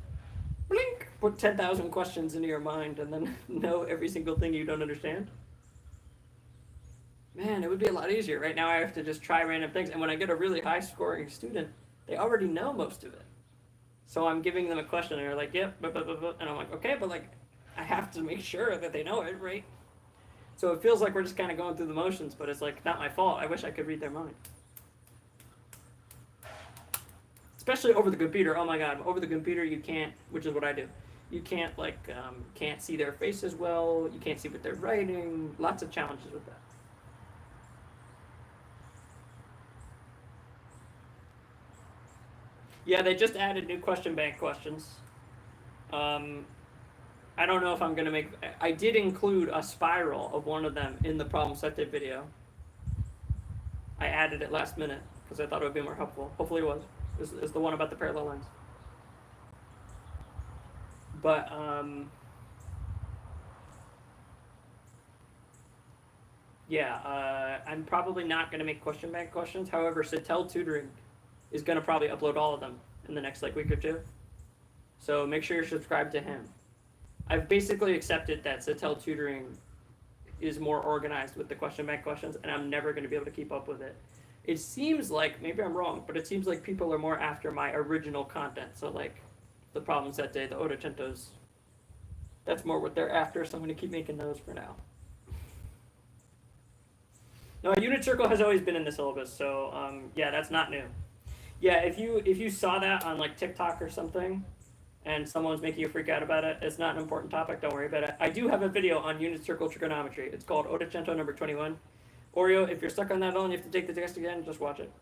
blink, put 10,000 questions into your mind and then know every single thing you don't understand, man, it would be a lot easier. Right now I have to just try random things. And when I get a really high scoring student, they already know most of it. So I'm giving them a question and they're like, yep, blah, blah, blah, blah. And I'm like, okay, but like, I have to make sure that they know it, right? So it feels like we're just kind of going through the motions, but it's like, not my fault. I wish I could read their mind. Especially over the computer. Oh my God, over the computer you can't, which is what I do. You can't can't see their faces well. You can't see what they're writing. Lots of challenges with that. Yeah, they just added new question bank questions. I don't know if I'm gonna make. I did include a spiral of one of them in the problem set video. I added it last minute because I thought it would be more helpful. Hopefully, it was. Is the one about the parallel lines. But yeah, I'm probably not gonna make question bank questions. However, Satel Tutoring is gonna probably upload all of them in the next week or two. So make sure you're subscribed to him. I've basically accepted that Satel Tutoring is more organized with the question bank questions, and I'm never going to be able to keep up with it. It seems like, maybe I'm wrong, but it seems like people are more after my original content. So like the problem set day, the Otocentos, that's more what they're after, so I'm going to keep making those for now. No, Unit Circle has always been in the syllabus, so yeah, that's not new. Yeah, if you saw that on like TikTok or something, and someone's making you freak out about it, it's not an important topic, don't worry about it. I do have a video on unit circle trigonometry. It's called Ottocento number 21. Oreo, if you're stuck on that one, you have to take the test again, just watch it.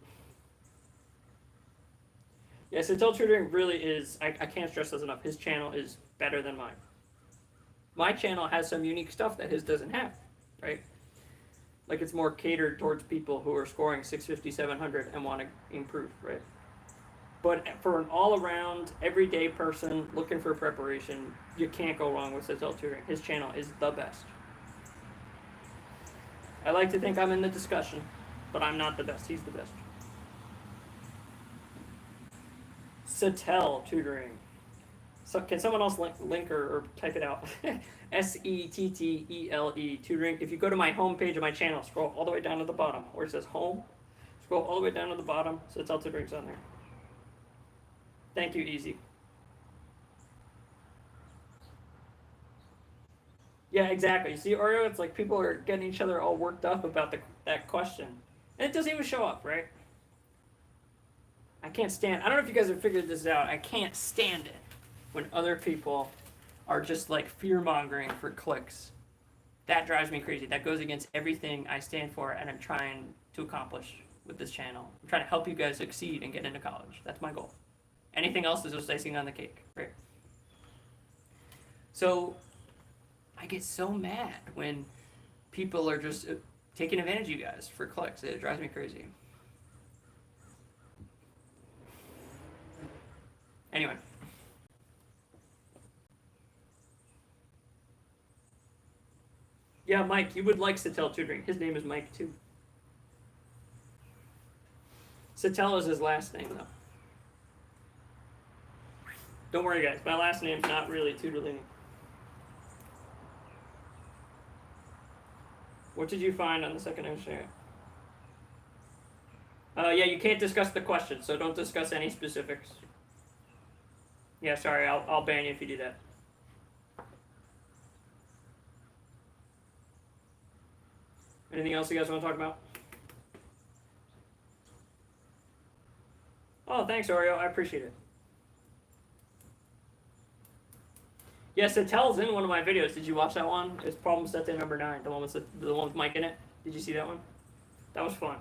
Yeah, Satel Tutoring really is, I can't stress this enough, his channel is better than mine. My channel has some unique stuff that his doesn't have, right? Like it's more catered towards people who are scoring 650, 700 and want to improve, right? But for an all-around, everyday person looking for preparation, you can't go wrong with Satel Tutoring. His channel is the best. I like to think I'm in the discussion, but I'm not the best. He's the best. Satel Tutoring. So can someone else link or type it out? Settele Tutoring. If you go to my home page of my channel, scroll all the way down to the bottom where it says home. Scroll all the way down to the bottom. Satel Tutoring's on there. Thank you, Easy. Yeah, exactly. You see, Oreo, it's like people are getting each other all worked up about that question. And it doesn't even show up, right? I can't stand, I don't know if you guys have figured this out, I can't stand it when other people are just like fear-mongering for clicks. That drives me crazy. That goes against everything I stand for and I'm trying to accomplish with this channel. I'm trying to help you guys succeed and get into college. That's my goal. Anything else is just icing on the cake, right? So I get so mad when people are just taking advantage of you guys for clicks. It drives me crazy. Anyway. Yeah, Mike, you would like Satel Tutoring. His name is Mike, too. Satel is his last name, though. Don't worry, guys. My last name's not really Tutorlini. What did you find on the second essay? Yeah, you can't discuss the question, so don't discuss any specifics. Yeah, sorry, I'll ban you if you do that. Anything else you guys want to talk about? Oh, thanks, Oreo. I appreciate it. Yes, Satel's in one of my videos. Did you watch that one? It's problem set day number 9, the one with Mike in it. Did you see that one? That was fun.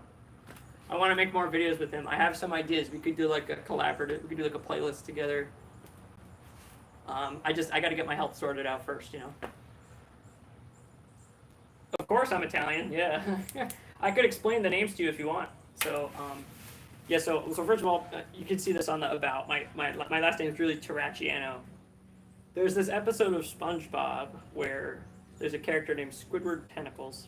I want to make more videos with him. I have some ideas. We could do like a collaborative. We could do like a playlist together. I got to get my health sorted out first, you know. Of course, I'm Italian. Yeah, I could explain the names to you if you want. So, yeah. So first of all, you can see this on the about. My last name is really Terracciano. There's this episode of SpongeBob where there's a character named Squidward Tentacles,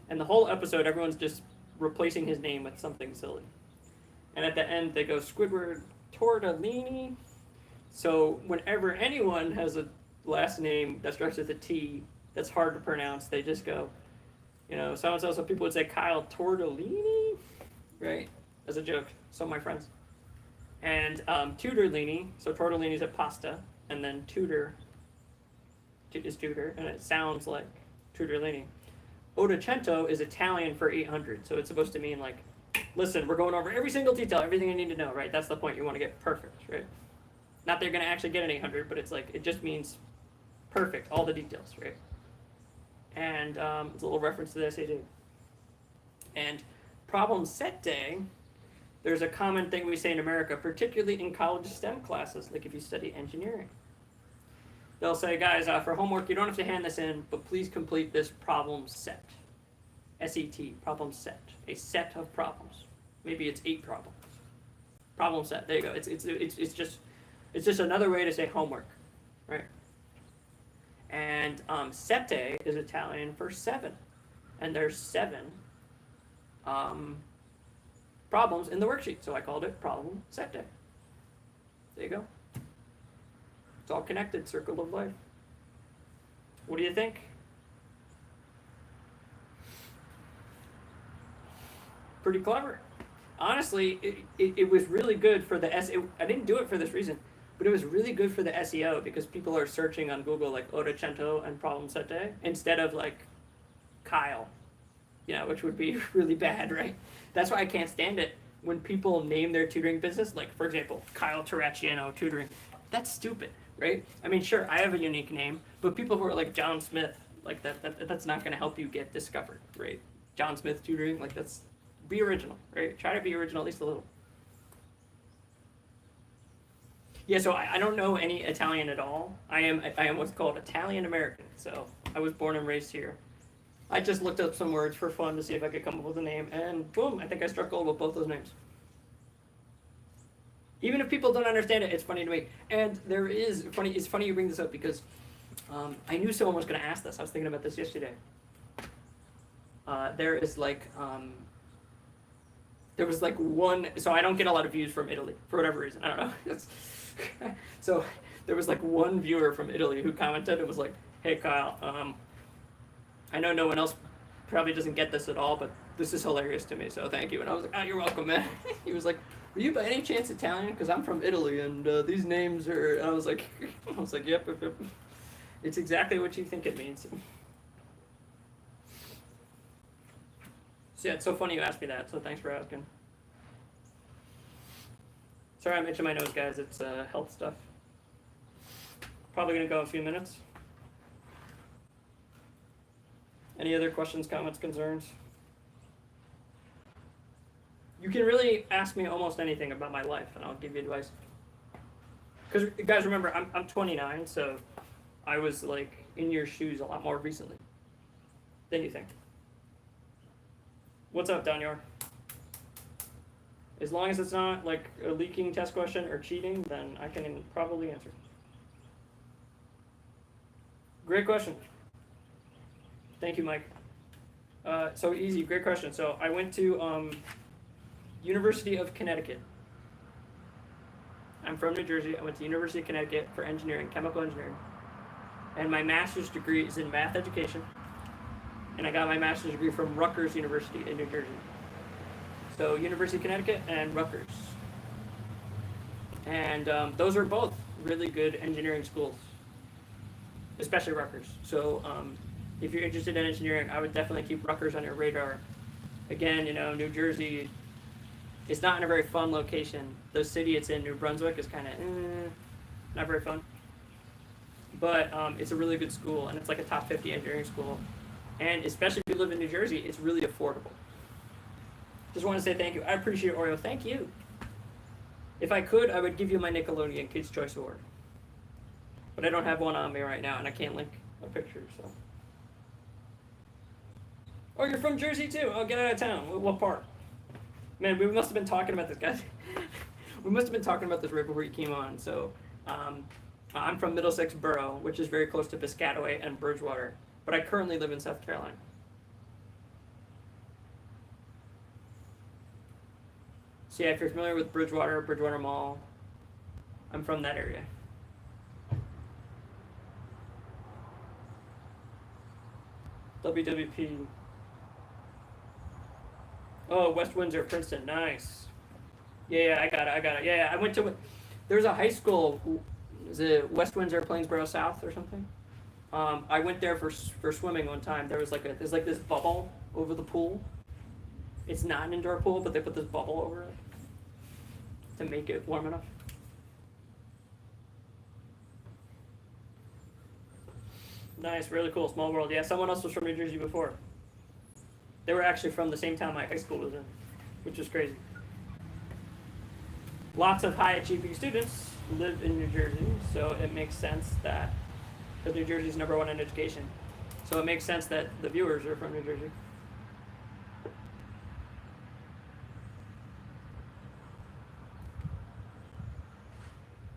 and the whole episode everyone's just replacing his name with something silly. And at the end they go Squidward Tortellini. So whenever anyone has a last name that starts with a T that's hard to pronounce, they just go, so and so. So people would say Kyle Tortellini, right? As a joke. So my friends. And Tutorlini, so tortellini is a pasta, and then tutor is tutor, and it sounds like Tutorlini. Ottocento is Italian for 800, so it's supposed to mean like, listen, we're going over every single detail, everything you need to know, right? That's the point. You want to get perfect, right? Not that you're going to actually get an 800, but it's like, it just means perfect, all the details, right? And it's a little reference to the SAT. And problem set day, there's a common thing we say in America, particularly in college STEM classes, like if you study engineering. They'll say, guys, for homework, you don't have to hand this in, but please complete this problem set. SET, problem set. A set of problems. Maybe it's 8 problems. Problem set, there you go. It's just another way to say homework, right? And sette is Italian for 7. And there's 7 problems in the worksheet, so I called it problem set day. There you go. It's all connected, circle of life. What do you think? Pretty clever. Honestly, it was really good for the SEO. I didn't do it for this reason, but it was really good for the SEO because people are searching on Google like Ottocento and problem set day instead of like Kyle, which would be really bad, right? That's why I can't stand it when people name their tutoring business, like, for example, Kyle Terracciano Tutoring. That's stupid, right? I mean, sure, I have a unique name, but people who are like John Smith, like that's not going to help you get discovered, right? John Smith Tutoring, like be original, right? Try to be original at least a little. Yeah, so I don't know any Italian at all. I am what's called Italian American, so I was born and raised here. I just looked up some words for fun to see if I could come up with a name, and boom, I think I struck gold with both those names. Even if people don't understand it, it's funny to me. And it's funny you bring this up because I knew someone was going to ask this. I was thinking about this yesterday. There was like one, so I don't get a lot of views from Italy, for whatever reason, I don't know. So there was like one viewer from Italy who commented and was like, hey Kyle, I know no one else probably doesn't get this at all, but this is hilarious to me, so thank you. And I was like, oh, you're welcome, man. He was like, were you by any chance Italian? Because I'm from Italy, and these names are, and I was like, yep. It's exactly what you think it means. So yeah, it's so funny you asked me that, so thanks for asking. Sorry I'm itching my nose, guys. It's health stuff. Probably going to go a few minutes. Any other questions, comments, concerns? You can really ask me almost anything about my life, and I'll give you advice. Because, guys, remember, I'm 29, so I was, like, in your shoes a lot more recently than you think. What's up, Danyar? As long as it's not, like, a leaking test question or cheating, then I can probably answer. Great question. Thank you, Mike. So easy, great question. So I went to University of Connecticut. I'm from New Jersey. I went to University of Connecticut for engineering, chemical engineering. And my master's degree is in math education. And I got my master's degree from Rutgers University in New Jersey. So University of Connecticut and Rutgers. And those are both really good engineering schools, especially Rutgers. So if you're interested in engineering, I would definitely keep Rutgers on your radar. Again, New Jersey is not in a very fun location. The city it's in, New Brunswick, is kind of not very fun. But it's a really good school, and it's like a top 50 engineering school. And especially if you live in New Jersey, it's really affordable. Just want to say thank you. I appreciate it, Oreo. Thank you. If I could, I would give you my Nickelodeon Kids' Choice Award. But I don't have one on me right now, and I can't link a picture, so. Oh, you're from Jersey too? Oh, get out of town. What part? Man, we must have been talking about this, guys. We must have been talking about this right before you came on. So, I'm from Middlesex Borough, which is very close to Piscataway and Bridgewater, but I currently live in South Carolina. So yeah, if you're familiar with Bridgewater, Bridgewater Mall, I'm from that area. WWP. Oh, West Windsor, Princeton, nice. Yeah, I got it. Yeah, I went to. There's a high school. Is it West Windsor, Plainsboro South, or something? I went there for swimming one time. There's like this bubble over the pool. It's not an indoor pool, but they put this bubble over it to make it warm enough. Nice, really cool, small world. Yeah, someone else was from New Jersey before. They were actually from the same town my high school was in, which is crazy. Lots of high achieving students live in New Jersey, so it makes sense that, because New Jersey's #1 in education, so it makes sense that the viewers are from New Jersey.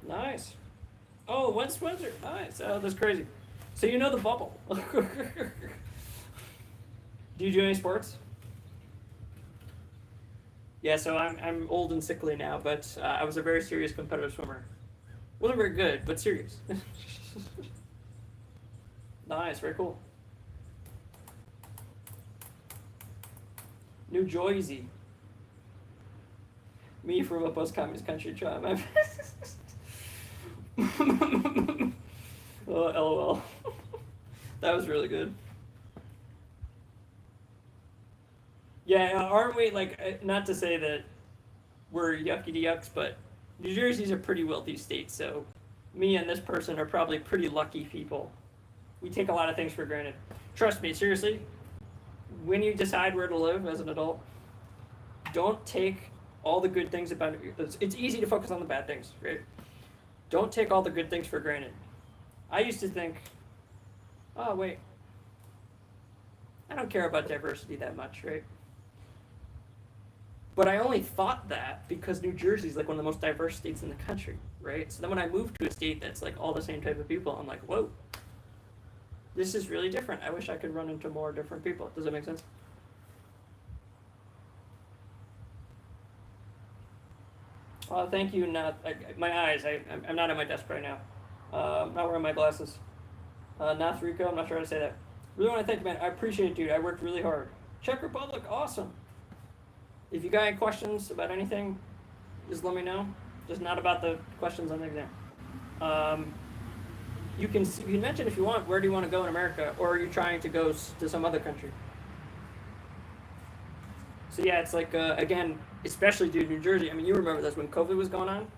Nice. Oh, West Windsor. Nice. Oh, that's crazy. So you know the bubble. Do you do any sports? Yeah, so I'm old and sickly now, but I was a very serious competitive swimmer. Wasn't very good, but serious. Nice, very cool. New Jersey. Me from a post-communist country, try my best. Oh, LOL. That was really good. Yeah, aren't we, like, not to say that we're yucky to yucks, but New Jersey's a pretty wealthy state, so me and this person are probably pretty lucky people. We take a lot of things for granted. Trust me, seriously, when you decide where to live as an adult, don't take all the good things about it. It's easy to focus on the bad things, right? Don't take all the good things for granted. I used to think, oh, wait, I don't care about diversity that much, right? But I only thought that because New Jersey's like one of the most diverse states in the country, right? So then when I moved to a state that's like all the same type of people, I'm like, whoa, this is really different. I wish I could run into more different people. Does that make sense? Thank you. Not my eyes. I'm not at my desk right now. I'm not wearing my glasses. Nath Rico. I'm not sure how to say that. Really want to thank you, man. I appreciate it, dude. I worked really hard. Czech Republic, awesome. If you got any questions about anything, just let me know. Just not about the questions on the exam. You can mention if you want, where do you want to go in America, or are you trying to go to some other country? So yeah, it's like, again, especially dude, New Jersey. I mean, you remember this when COVID was going on?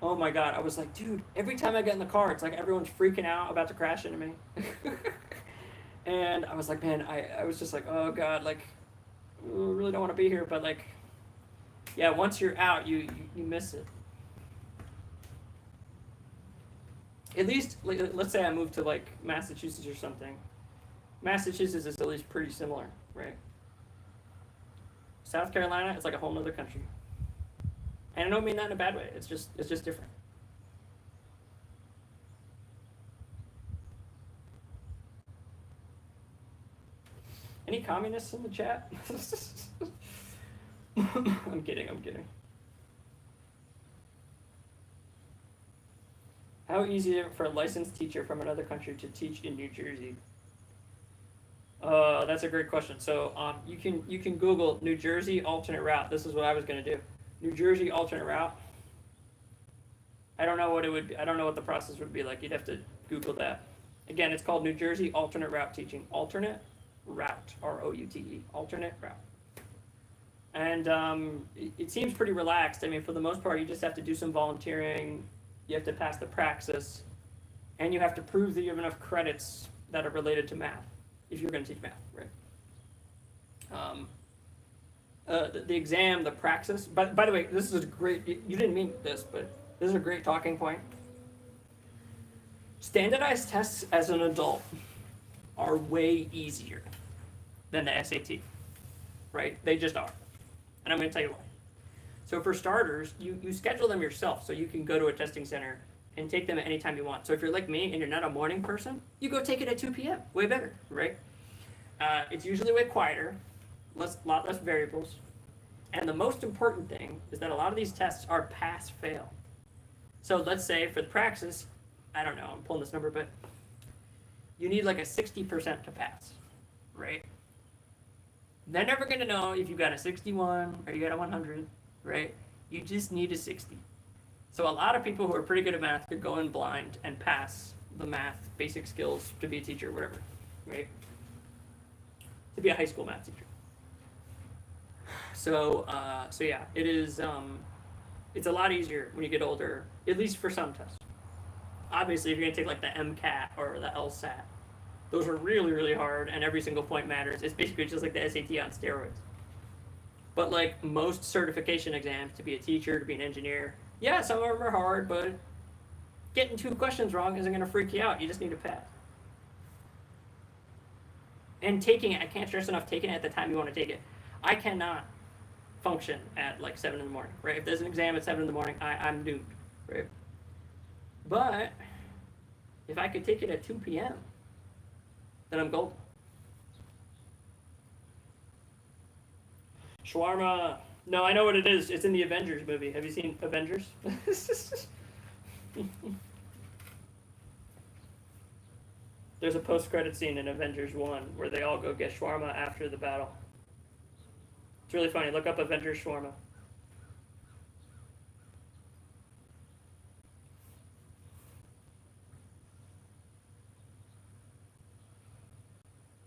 Oh my God, I was like, dude, every time I get in the car, it's like everyone's freaking out about to crash into me. And I was like, man, I was just like, oh God, like, I really don't want to be here, but like, yeah, once you're out, you miss it. At least, like, let's say I moved to like Massachusetts or something. Massachusetts is at least pretty similar, right? South Carolina, it's like a whole nother country. And I don't mean that in a bad way. It's just different. Any communists in the chat? I'm kidding. How easy is it for a licensed teacher from another country to teach in New Jersey? That's a great question. So you can Google New Jersey alternate route. This is what I was going to do. New Jersey alternate route. I don't know what it would be. I don't know what the process would be like. You'd have to Google that. Again, it's called New Jersey alternate route teaching. Alternate route, ROUTE, alternate route. And it seems pretty relaxed. I mean, for the most part, you just have to do some volunteering. You have to pass the praxis, and you have to prove that you have enough credits that are related to math, if you're going to teach math, right? The exam, the praxis. By the way, this is a great. You didn't mean this, but this is a great talking point. Standardized tests as an adult are way easier than the SAT, right? They just are, and I'm going to tell you why. So for starters, you schedule them yourself, so you can go to a testing center and take them at any time you want. So if you're like me and you're not a morning person, you go take it at 2 p.m. Way better, right? It's usually way quieter, lot less variables. And the most important thing is that a lot of these tests are pass-fail. So let's say for the praxis, I don't know, I'm pulling this number, but you need like a 60% to pass, right? They're never going to know if you got a 61 or you got a 100, right? You just need a 60. So a lot of people who are pretty good at math could go in blind and pass the math basic skills to be a teacher, whatever, right? To be a high school math teacher. So yeah, it is. It's a lot easier when you get older, at least for some tests. Obviously, if you're gonna take like the MCAT or the LSAT, those are really, really hard, and every single point matters. It's basically just like the SAT on steroids. But like most certification exams, to be a teacher, to be an engineer, yeah, some of them are hard, but getting 2 questions wrong isn't gonna freak you out. You just need to pass. And taking it, I can't stress enough, taking it at the time you want to take it. I cannot function at like 7 in the morning, right? If there's an exam at 7 in the morning, I'm doomed, right? But if I could take it at 2 p.m., then I'm golden. Shawarma. No, I know what it is. It's in the Avengers movie. Have you seen Avengers? There's a post-credit scene in Avengers 1 where they all go get shawarma after the battle. It's really funny. Look up Avengers shawarma.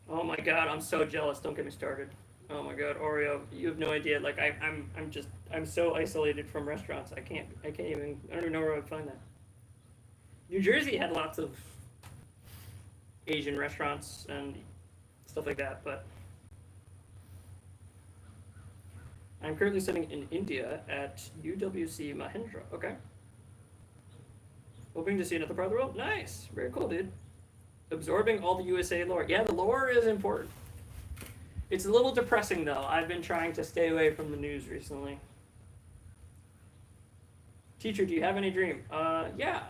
Oh my god, I'm so jealous. Don't get me started. Oh my god, Oreo, you have no idea. Like I'm so isolated from restaurants. I don't even know where I would find that. New Jersey had lots of Asian restaurants and stuff like that, but I'm currently sitting in India at UWC Mahindra. Okay. Hoping to see another part of the world. Nice. Very cool, dude. Absorbing all the USA lore. Yeah, the lore is important. It's a little depressing, though. I've been trying to stay away from the news recently. Teacher, do you have any dream? Yeah.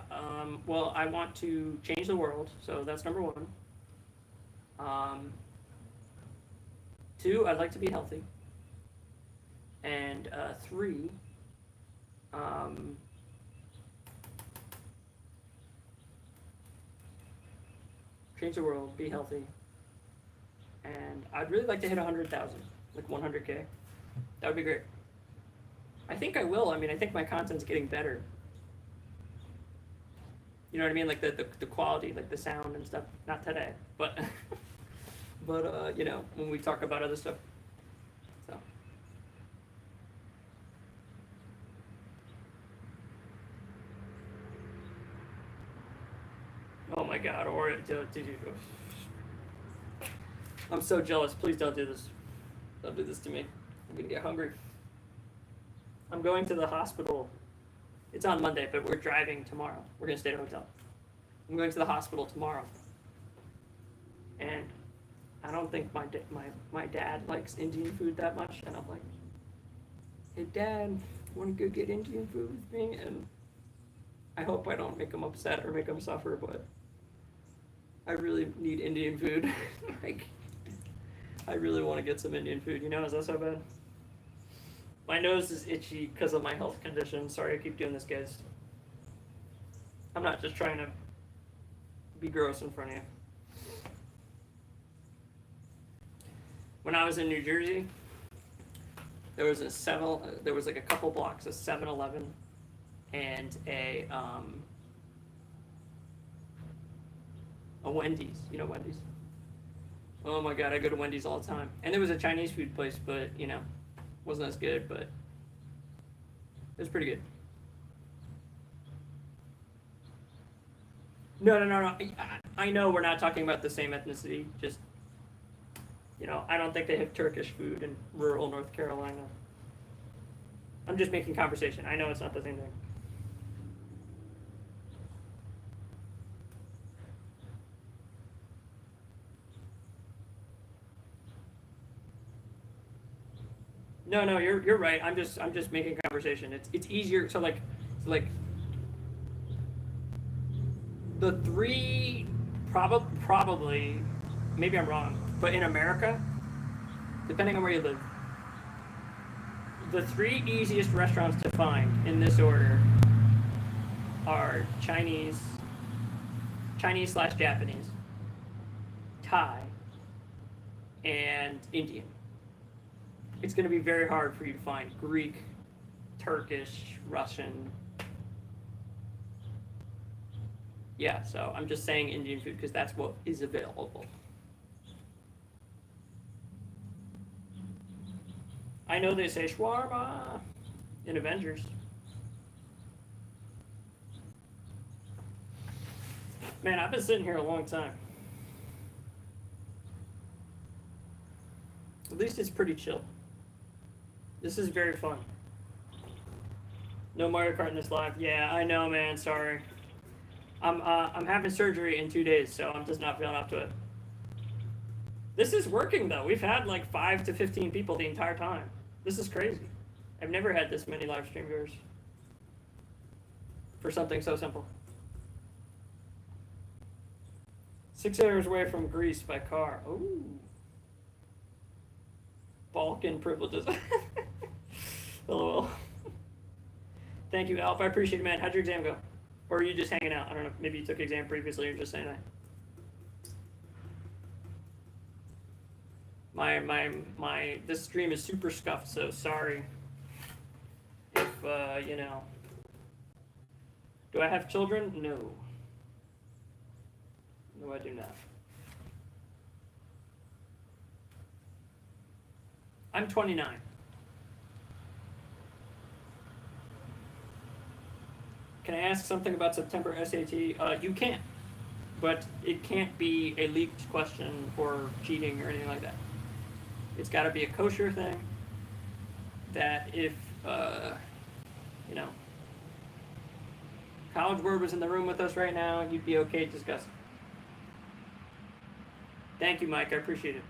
Well, I want to change the world, so that's number 1. 2, I'd like to be healthy. And 3, change the world, be healthy. And I'd really like to hit 100,000, like 100K. That would be great. I think I will. I mean, I think my content's getting better. You know what I mean? Like the quality, like the sound and stuff. Not today, but but you know, when we talk about other stuff. So. Oh my God, or did you? I'm so jealous. Please don't do this. Don't do this to me. I'm gonna get hungry. I'm going to the hospital. It's on Monday, but we're driving tomorrow. We're gonna stay at a hotel. I'm going to the hospital tomorrow, and I don't think my dad likes Indian food that much. And I'm like, hey Dad, want to go get Indian food with me? And I hope I don't make him upset or make him suffer, but I really need Indian food. Like, I really want to get some Indian food. You know, is that so bad? My nose is itchy because of my health condition. Sorry, I keep doing this, guys. I'm not just trying to be gross in front of you. When I was in New Jersey, there was like a couple blocks, a 7-Eleven and a Wendy's. You know Wendy's? Oh my God, I go to Wendy's all the time. And there was a Chinese food place, but you know, wasn't as good, but it was pretty good. No. I know we're not talking about the same ethnicity. Just, you know, I don't think they have Turkish food in rural North Carolina. I'm just making conversation. I know it's not the same thing. No, you're right. I'm just making conversation. It's easier. So like the three, probably, maybe I'm wrong, but in America, depending on where you live, the three easiest restaurants to find in this order are Chinese/Japanese, Thai, and Indian. It's going to be very hard for you to find Greek, Turkish, Russian. Yeah, so I'm just saying Indian food because that's what is available. I know they say shawarma in Avengers. Man, I've been sitting here a long time. At least it's pretty chill. This is very fun. No Mario Kart in this live. Yeah, I know, man. Sorry. I'm having surgery in 2 days, so I'm just not feeling up to it. This is working though. We've had like 5 to 15 people the entire time. This is crazy. I've never had this many live stream viewers for something so simple. 6 hours away from Greece by car. Ooh. Balkan privileges. LOL. Thank you, Alf. I appreciate it, man. How'd your exam go? Or are you just hanging out? I don't know. Maybe you took exam previously or just saying that. This stream is super scuffed, so sorry if, you know. Do I have children? No. No, I do not. I'm 29. Can I ask something about September SAT? You can, but it can't be a leaked question or cheating or anything like that. It's got to be a kosher thing that if, you know, College Word was in the room with us right now, you'd be okay discussing. Thank you, Mike. I appreciate it.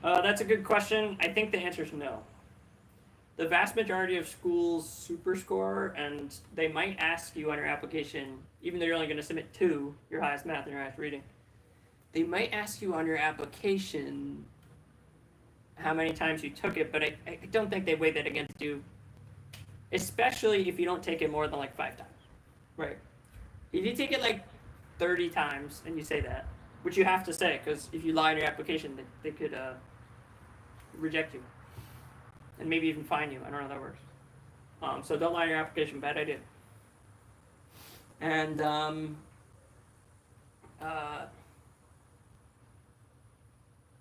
That's a good question. I think the answer is no. The vast majority of schools super score, and they might ask you on your application, even though you're only going to submit 2, your highest math and your highest reading, they might ask you on your application how many times you took it, but I don't think they weigh that against you, especially if you don't take it more than like 5 times, right? If you take it like 30 times and you say that, which you have to say, because if you lie in your application, they could reject you. And maybe even fine you. I don't know how that works. So don't lie in your application. Bad idea. And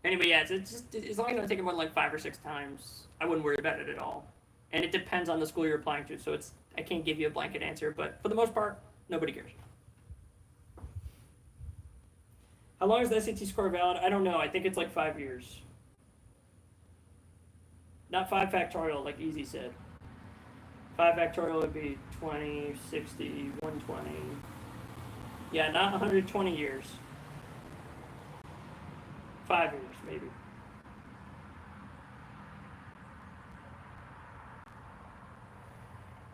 anyway, yeah, it's just as long as you don't take it more than like 5 or 6 times, I wouldn't worry about it at all. And it depends on the school you're applying to. So I can't give you a blanket answer, but for the most part, nobody cares. How long is the SAT score valid? I don't know. I think it's like 5 years. Not 5 factorial, like Easy said. 5 factorial would be 20, 60, 120. Yeah, not 120 years. 5 years, maybe.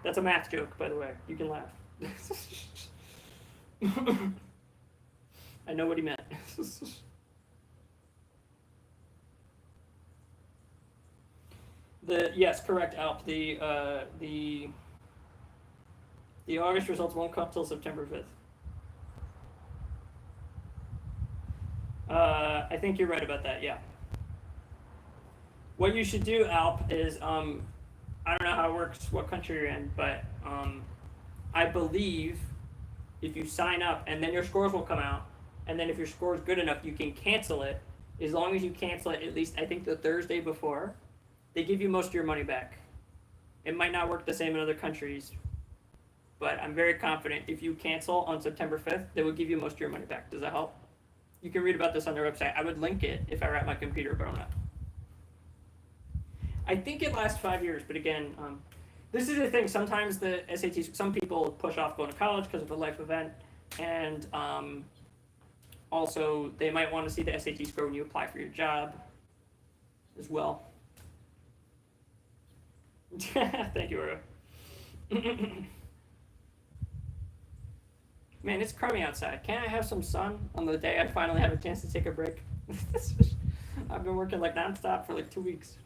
That's a math joke, by the way. You can laugh. I know what he meant. Yes, correct, Alp. The August results won't come till September 5th. I think you're right about that, yeah. What you should do, Alp, is, I don't know how it works, what country you're in, but I believe if you sign up and then your scores will come out, and then if your score is good enough, you can cancel it. As long as you cancel it at least, I think, the Thursday before, they give you most of your money back. It might not work the same in other countries, but I'm very confident if you cancel on September 5th, they will give you most of your money back. Does that help? You can read about this on their website. I would link it if I were at my computer, but I'm not. I think it lasts 5 years, but again, this is the thing. Sometimes the SATs, some people push off going to college because of a life event, and also they might want to see the SAT score when you apply for your job as well. Thank you, Oro. Man, it's crummy outside. Can't I have some sun on the day I finally have a chance to take a break? I've been working like nonstop for like 2 weeks.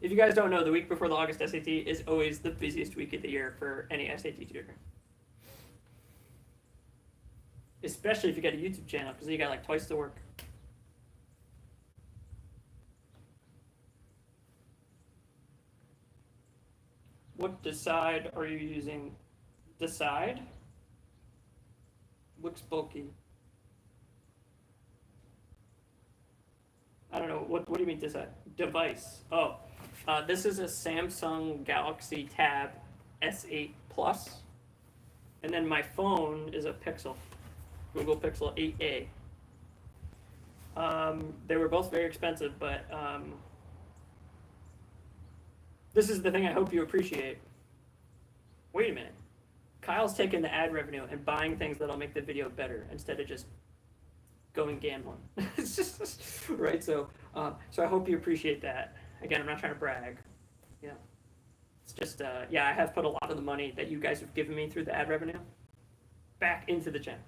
If you guys don't know, the week before the August SAT is always the busiest week of the year for any SAT tutor. Especially if you got a YouTube channel, because you got like twice the work. What Decide are you using? Decide? Looks bulky. I don't know. What do you mean Decide? Device. Oh, this is a Samsung Galaxy Tab S8 Plus. And then my phone is a Pixel. Google Pixel 8a. They were both very expensive, but this is the thing I hope you appreciate. Wait a minute. Kyle's taking the ad revenue and buying things that'll make the video better instead of just going gambling. It's just, right? So I hope you appreciate that. Again, I'm not trying to brag. Yeah. It's just, yeah, I have put a lot of the money that you guys have given me through the ad revenue back into the channel.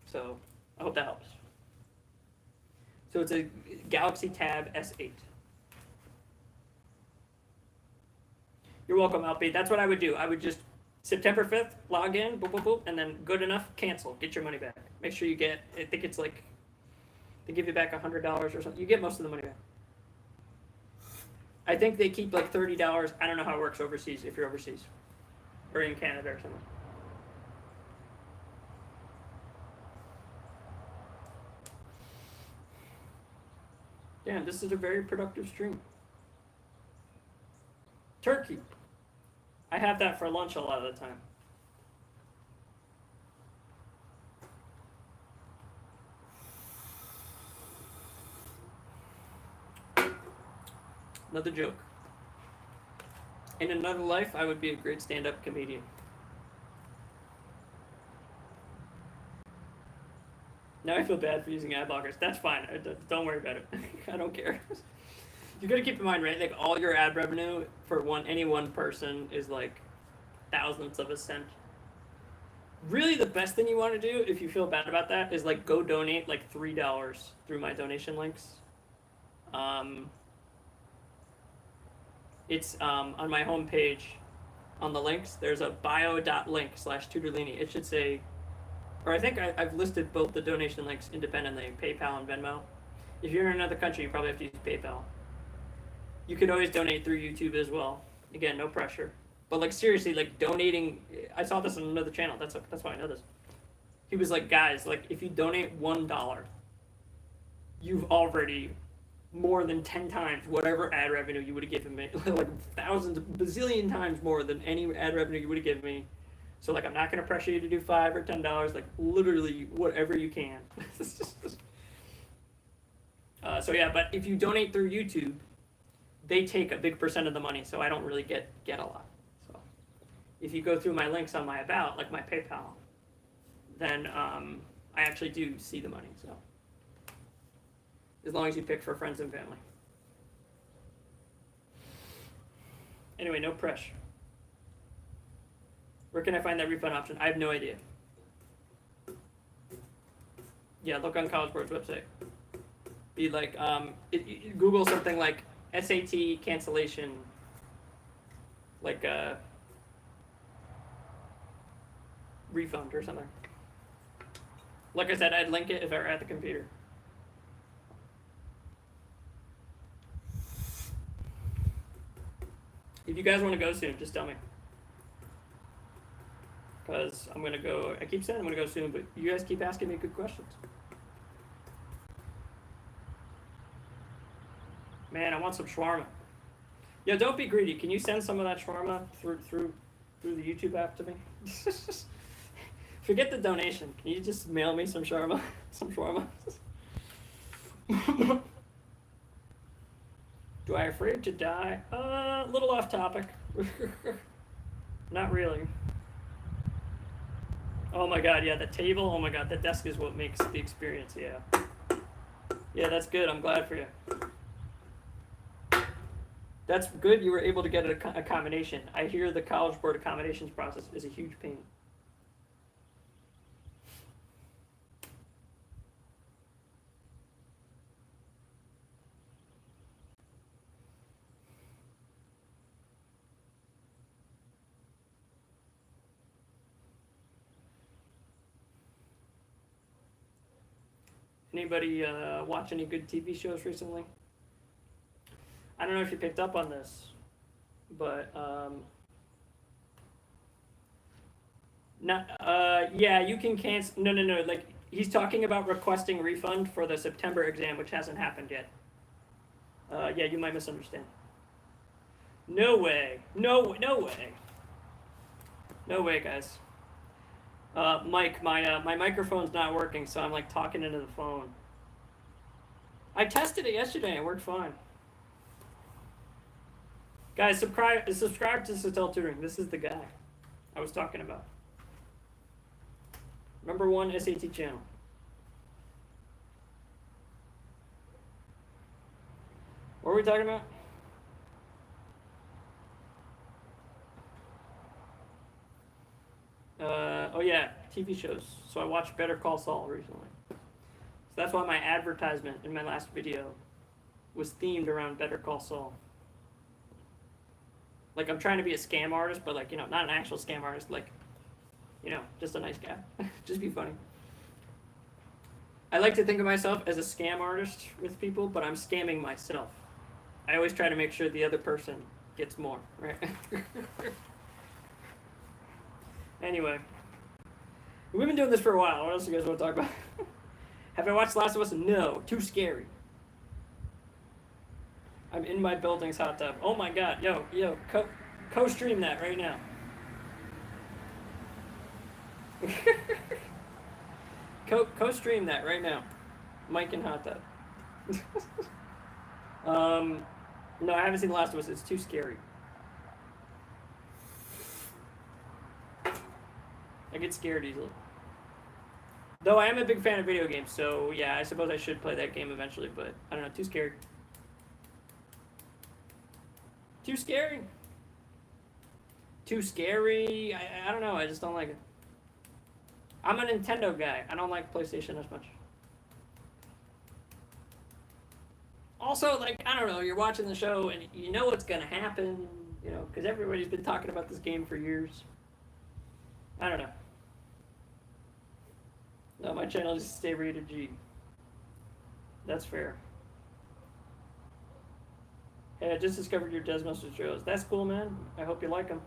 So I hope that helps. So it's a Galaxy Tab S8. You're welcome, Alpi. That's what I would do. I would just, September 5th, log in, boop, boop, boop, and then good enough, cancel. Get your money back. Make sure you get, I think it's like, they give you back $100 or something. You get most of the money back. I think they keep like $30. I don't know how it works overseas, if you're overseas. Or in Canada or something. Damn, this is a very productive stream. Turkey. I have that for lunch a lot of the time. Another joke. In another life, I would be a great stand-up comedian. Now I feel bad for using ad blockers. That's fine. Don't worry about it. I don't care. You gotta keep in mind, right? Like all your ad revenue for any one person is like thousandths of a cent. Really, the best thing you want to do if you feel bad about that is like go donate like $3 through my donation links. It's on my homepage. On the links, there's a bio.link/Tutorlini. It should say, or I think I've listed both the donation links independently, PayPal and Venmo. If you're in another country, you probably have to use PayPal. You could always donate through YouTube as well. Again, no pressure. But like seriously, like donating, I saw this on another channel. That's why I know this. He was like, guys, like if you donate $1, you've already more than 10 times whatever ad revenue you would have given me. Like thousands, bazillion times more than any ad revenue you would have given me. So like I'm not gonna pressure you to do $5 or $10. Like literally whatever you can. So yeah, but if you donate through YouTube, they take a big percent of the money, so I don't really get a lot. So if you go through my links on my About, like my PayPal, then I actually do see the money. So as long as you pick for friends and family. Anyway, no pressure. Where can I find that refund option? I have no idea. Yeah, look on College Board's website. Be like, Google something like SAT cancellation, like a refund or something. Like I said, I'd link it if I were at the computer. If you guys want to go soon, just tell me. Because I'm going to go, I keep saying I'm going to go soon, but you guys keep asking me good questions. Man, I want some shawarma. Yeah, don't be greedy. Can you send some of that shawarma through the YouTube app to me? Forget the donation. Can you just mail me some shawarma? Some shawarma? Do I afraid to die? A little off topic. Not really. Oh my god, yeah, the table, oh my god, the desk is what makes the experience, yeah. Yeah, that's good, I'm glad for you. That's good you were able to get a combination. I hear the College Board accommodations process is a huge pain. Anybody watch any good TV shows recently? I don't know if you picked up on this, but yeah, you can cancel. No, like he's talking about requesting refund for the September exam, which hasn't happened yet. Yeah, you might misunderstand. No way. No way. No way, guys. Mike, my microphone's not working, so I'm like talking into the phone. I tested it yesterday. It worked fine. Guys, subscribe to Satel Tutoring. This is the guy I was talking about. #1 SAT channel. What were we talking about? Oh yeah, TV shows. So I watched Better Call Saul recently. So that's why my advertisement in my last video was themed around Better Call Saul. Like I'm trying to be a scam artist, but like, you know, not an actual scam artist, like, you know, just a nice guy. Just be funny. I like to think of myself as a scam artist with people, but I'm scamming myself. I always try to make sure the other person gets more, right? Anyway, we've been doing this for a while. What else do you guys want to talk about? Have I watched Last of Us? No, too scary. I'm in my building's hot tub. Oh my god, yo, co-stream that right now. Co-stream that right now. Mike and hot tub. No, I haven't seen The Last of Us. It's too scary. I get scared easily. Though I am a big fan of video games, so yeah, I suppose I should play that game eventually, but I don't know, too scary. Too scary. Too scary. I don't know, I just don't like it. I'm a Nintendo guy. I don't like PlayStation as much. Also, like, I don't know, you're watching the show and you know what's gonna happen, you know, because everybody's been talking about this game for years. I don't know. No, my channel just stay rated G. That's fair. Hey, I just discovered your Desmos tutorials. That's cool, man. I hope you like them.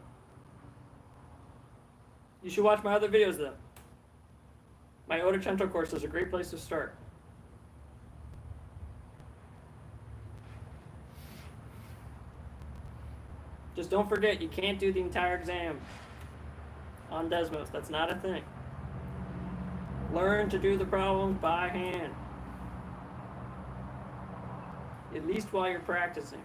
You should watch my other videos, though. My Ottocento course is a great place to start. Just don't forget, you can't do the entire exam on Desmos. That's not a thing. Learn to do the problems by hand. At least while you're practicing.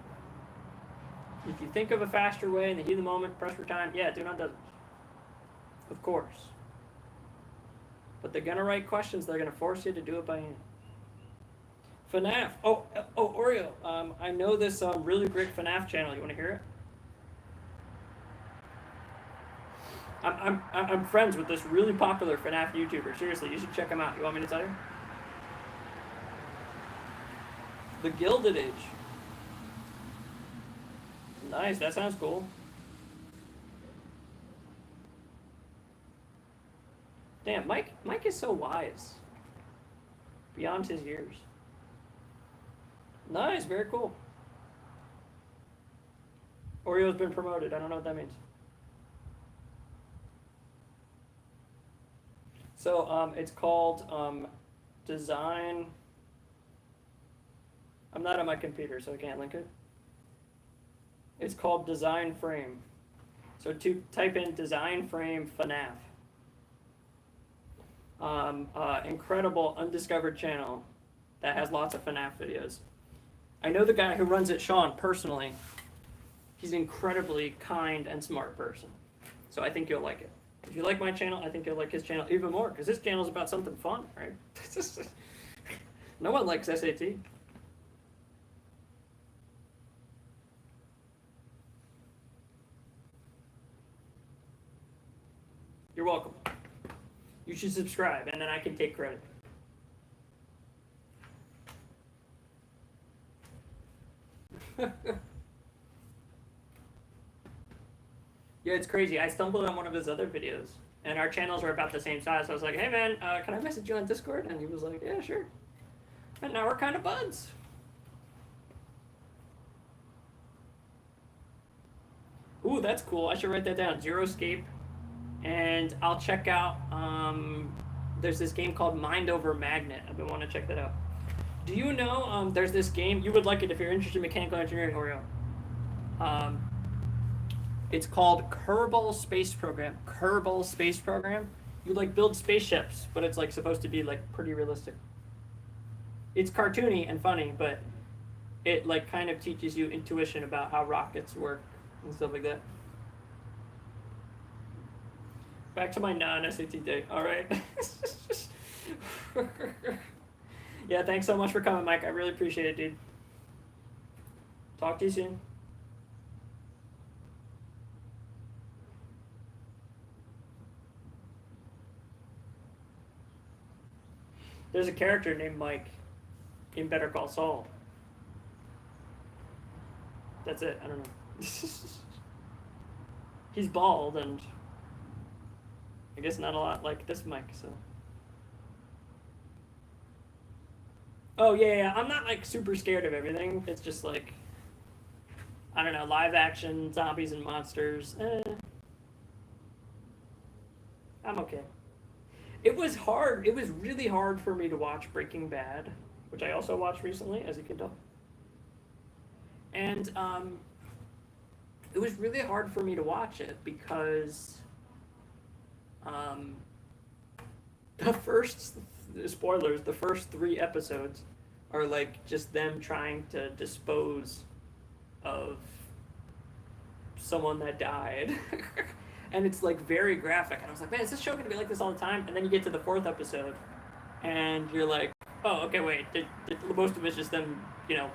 If you think of a faster way in the heat of the moment, press for time, yeah, do it on Desmos. Of course. But they're gonna write questions, they're gonna force you to do it by hand. FNAF. Oh, Oreo. I know this really great FNAF channel. You wanna hear it? I'm friends with this really popular FNAF YouTuber. Seriously, you should check him out. You want me to tell you? The Gilded Age. Nice, that sounds cool. Damn, Mike is so wise. Beyond his years. Nice, very cool. Oreo's been promoted. I don't know what that means. So it's called Design. I'm not on my computer, so I can't link it. It's called Design Frame. So to type in Design Frame FNAF. Incredible undiscovered channel that has lots of FNAF videos. I know the guy who runs it, Sean, personally. He's an incredibly kind and smart person. So I think you'll like it. If you like my channel, I think you'll like his channel even more, because his channel is about something fun, right? No one likes SAT. You're welcome. You should subscribe, and then I can take credit. Yeah, it's crazy. I stumbled on one of his other videos, and our channels were about the same size. So I was like, hey man, can I message you on Discord? And he was like, yeah, sure. And now we're kind of buds. Ooh, that's cool. I should write that down. Zero Escape. And I'll check out, there's this game called Mind Over Magnet. I've been wanting to check that out. Do you know, there's this game, you would like it if you're interested in mechanical engineering, Oreo. It's called Kerbal Space Program. Kerbal Space Program. You like build spaceships, but it's like supposed to be like pretty realistic. It's cartoony and funny, but it like kind of teaches you intuition about how rockets work and stuff like that. Back to my non-SAT day. All right. Yeah, thanks so much for coming, Mike. I really appreciate it, dude. Talk to you soon. There's a character named Mike in Better Call Saul. That's it. I don't know. He's bald and I guess not a lot like this Mike, so. Oh yeah, I'm not like super scared of everything. It's just like, I don't know, live action, zombies and monsters. I'm okay. It was hard. It was really hard for me to watch Breaking Bad, which I also watched recently, as you can tell. And it was really hard for me to watch it because the first, spoilers, the first 3 episodes are like just them trying to dispose of someone that died. And it's like very graphic. And I was like, man, is this show gonna be like this all the time? And then you get to the 4th episode and you're like, oh, okay, wait, most of it's just them, you know,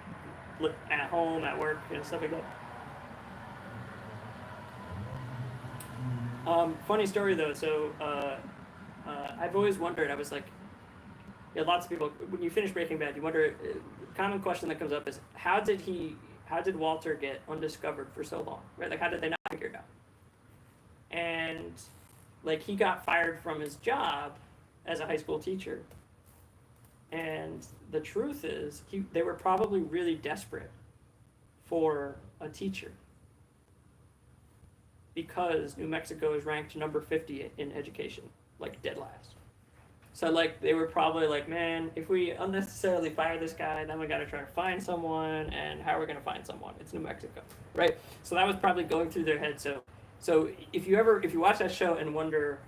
at home, at work, you know, stuff like that. Funny story though, so I've always wondered, I was like, yeah, lots of people, when you finish Breaking Bad, you wonder, common question that comes up is, how did Walter get undiscovered for so long, right? Like, how did they not figure it out? And, like, he got fired from his job as a high school teacher. And the truth is, they were probably really desperate for a teacher because New Mexico is ranked number 50 in education, like dead last. So like they were probably like, man, if we unnecessarily fire this guy, then we got to try to find someone, and how are we going to find someone? It's New Mexico, right? So that was probably going through their head. So if you watch that show and wonder,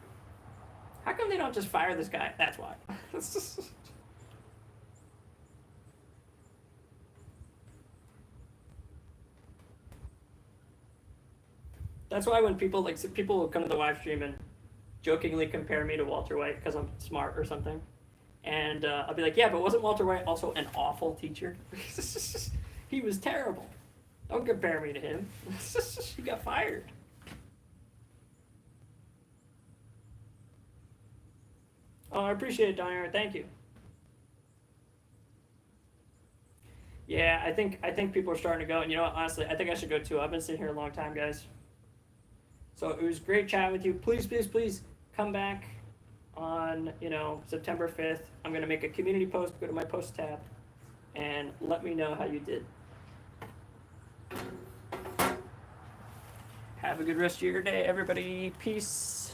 how come they don't just fire this guy? That's why. That's why when people will come to the live stream and jokingly compare me to Walter White because I'm smart or something, and I'll be like, yeah, but wasn't Walter White also an awful teacher? He was terrible. Don't compare me to him. He got fired. Oh, I appreciate it, Donnie. Thank you. Yeah, I think people are starting to go, and you know what, honestly, I think I should go too. I've been sitting here a long time, guys. So it was great chatting with you. Please, please, please come back on, September 5th. I'm going to make a community post. Go to my post tab and let me know how you did. Have a good rest of your day, everybody. Peace.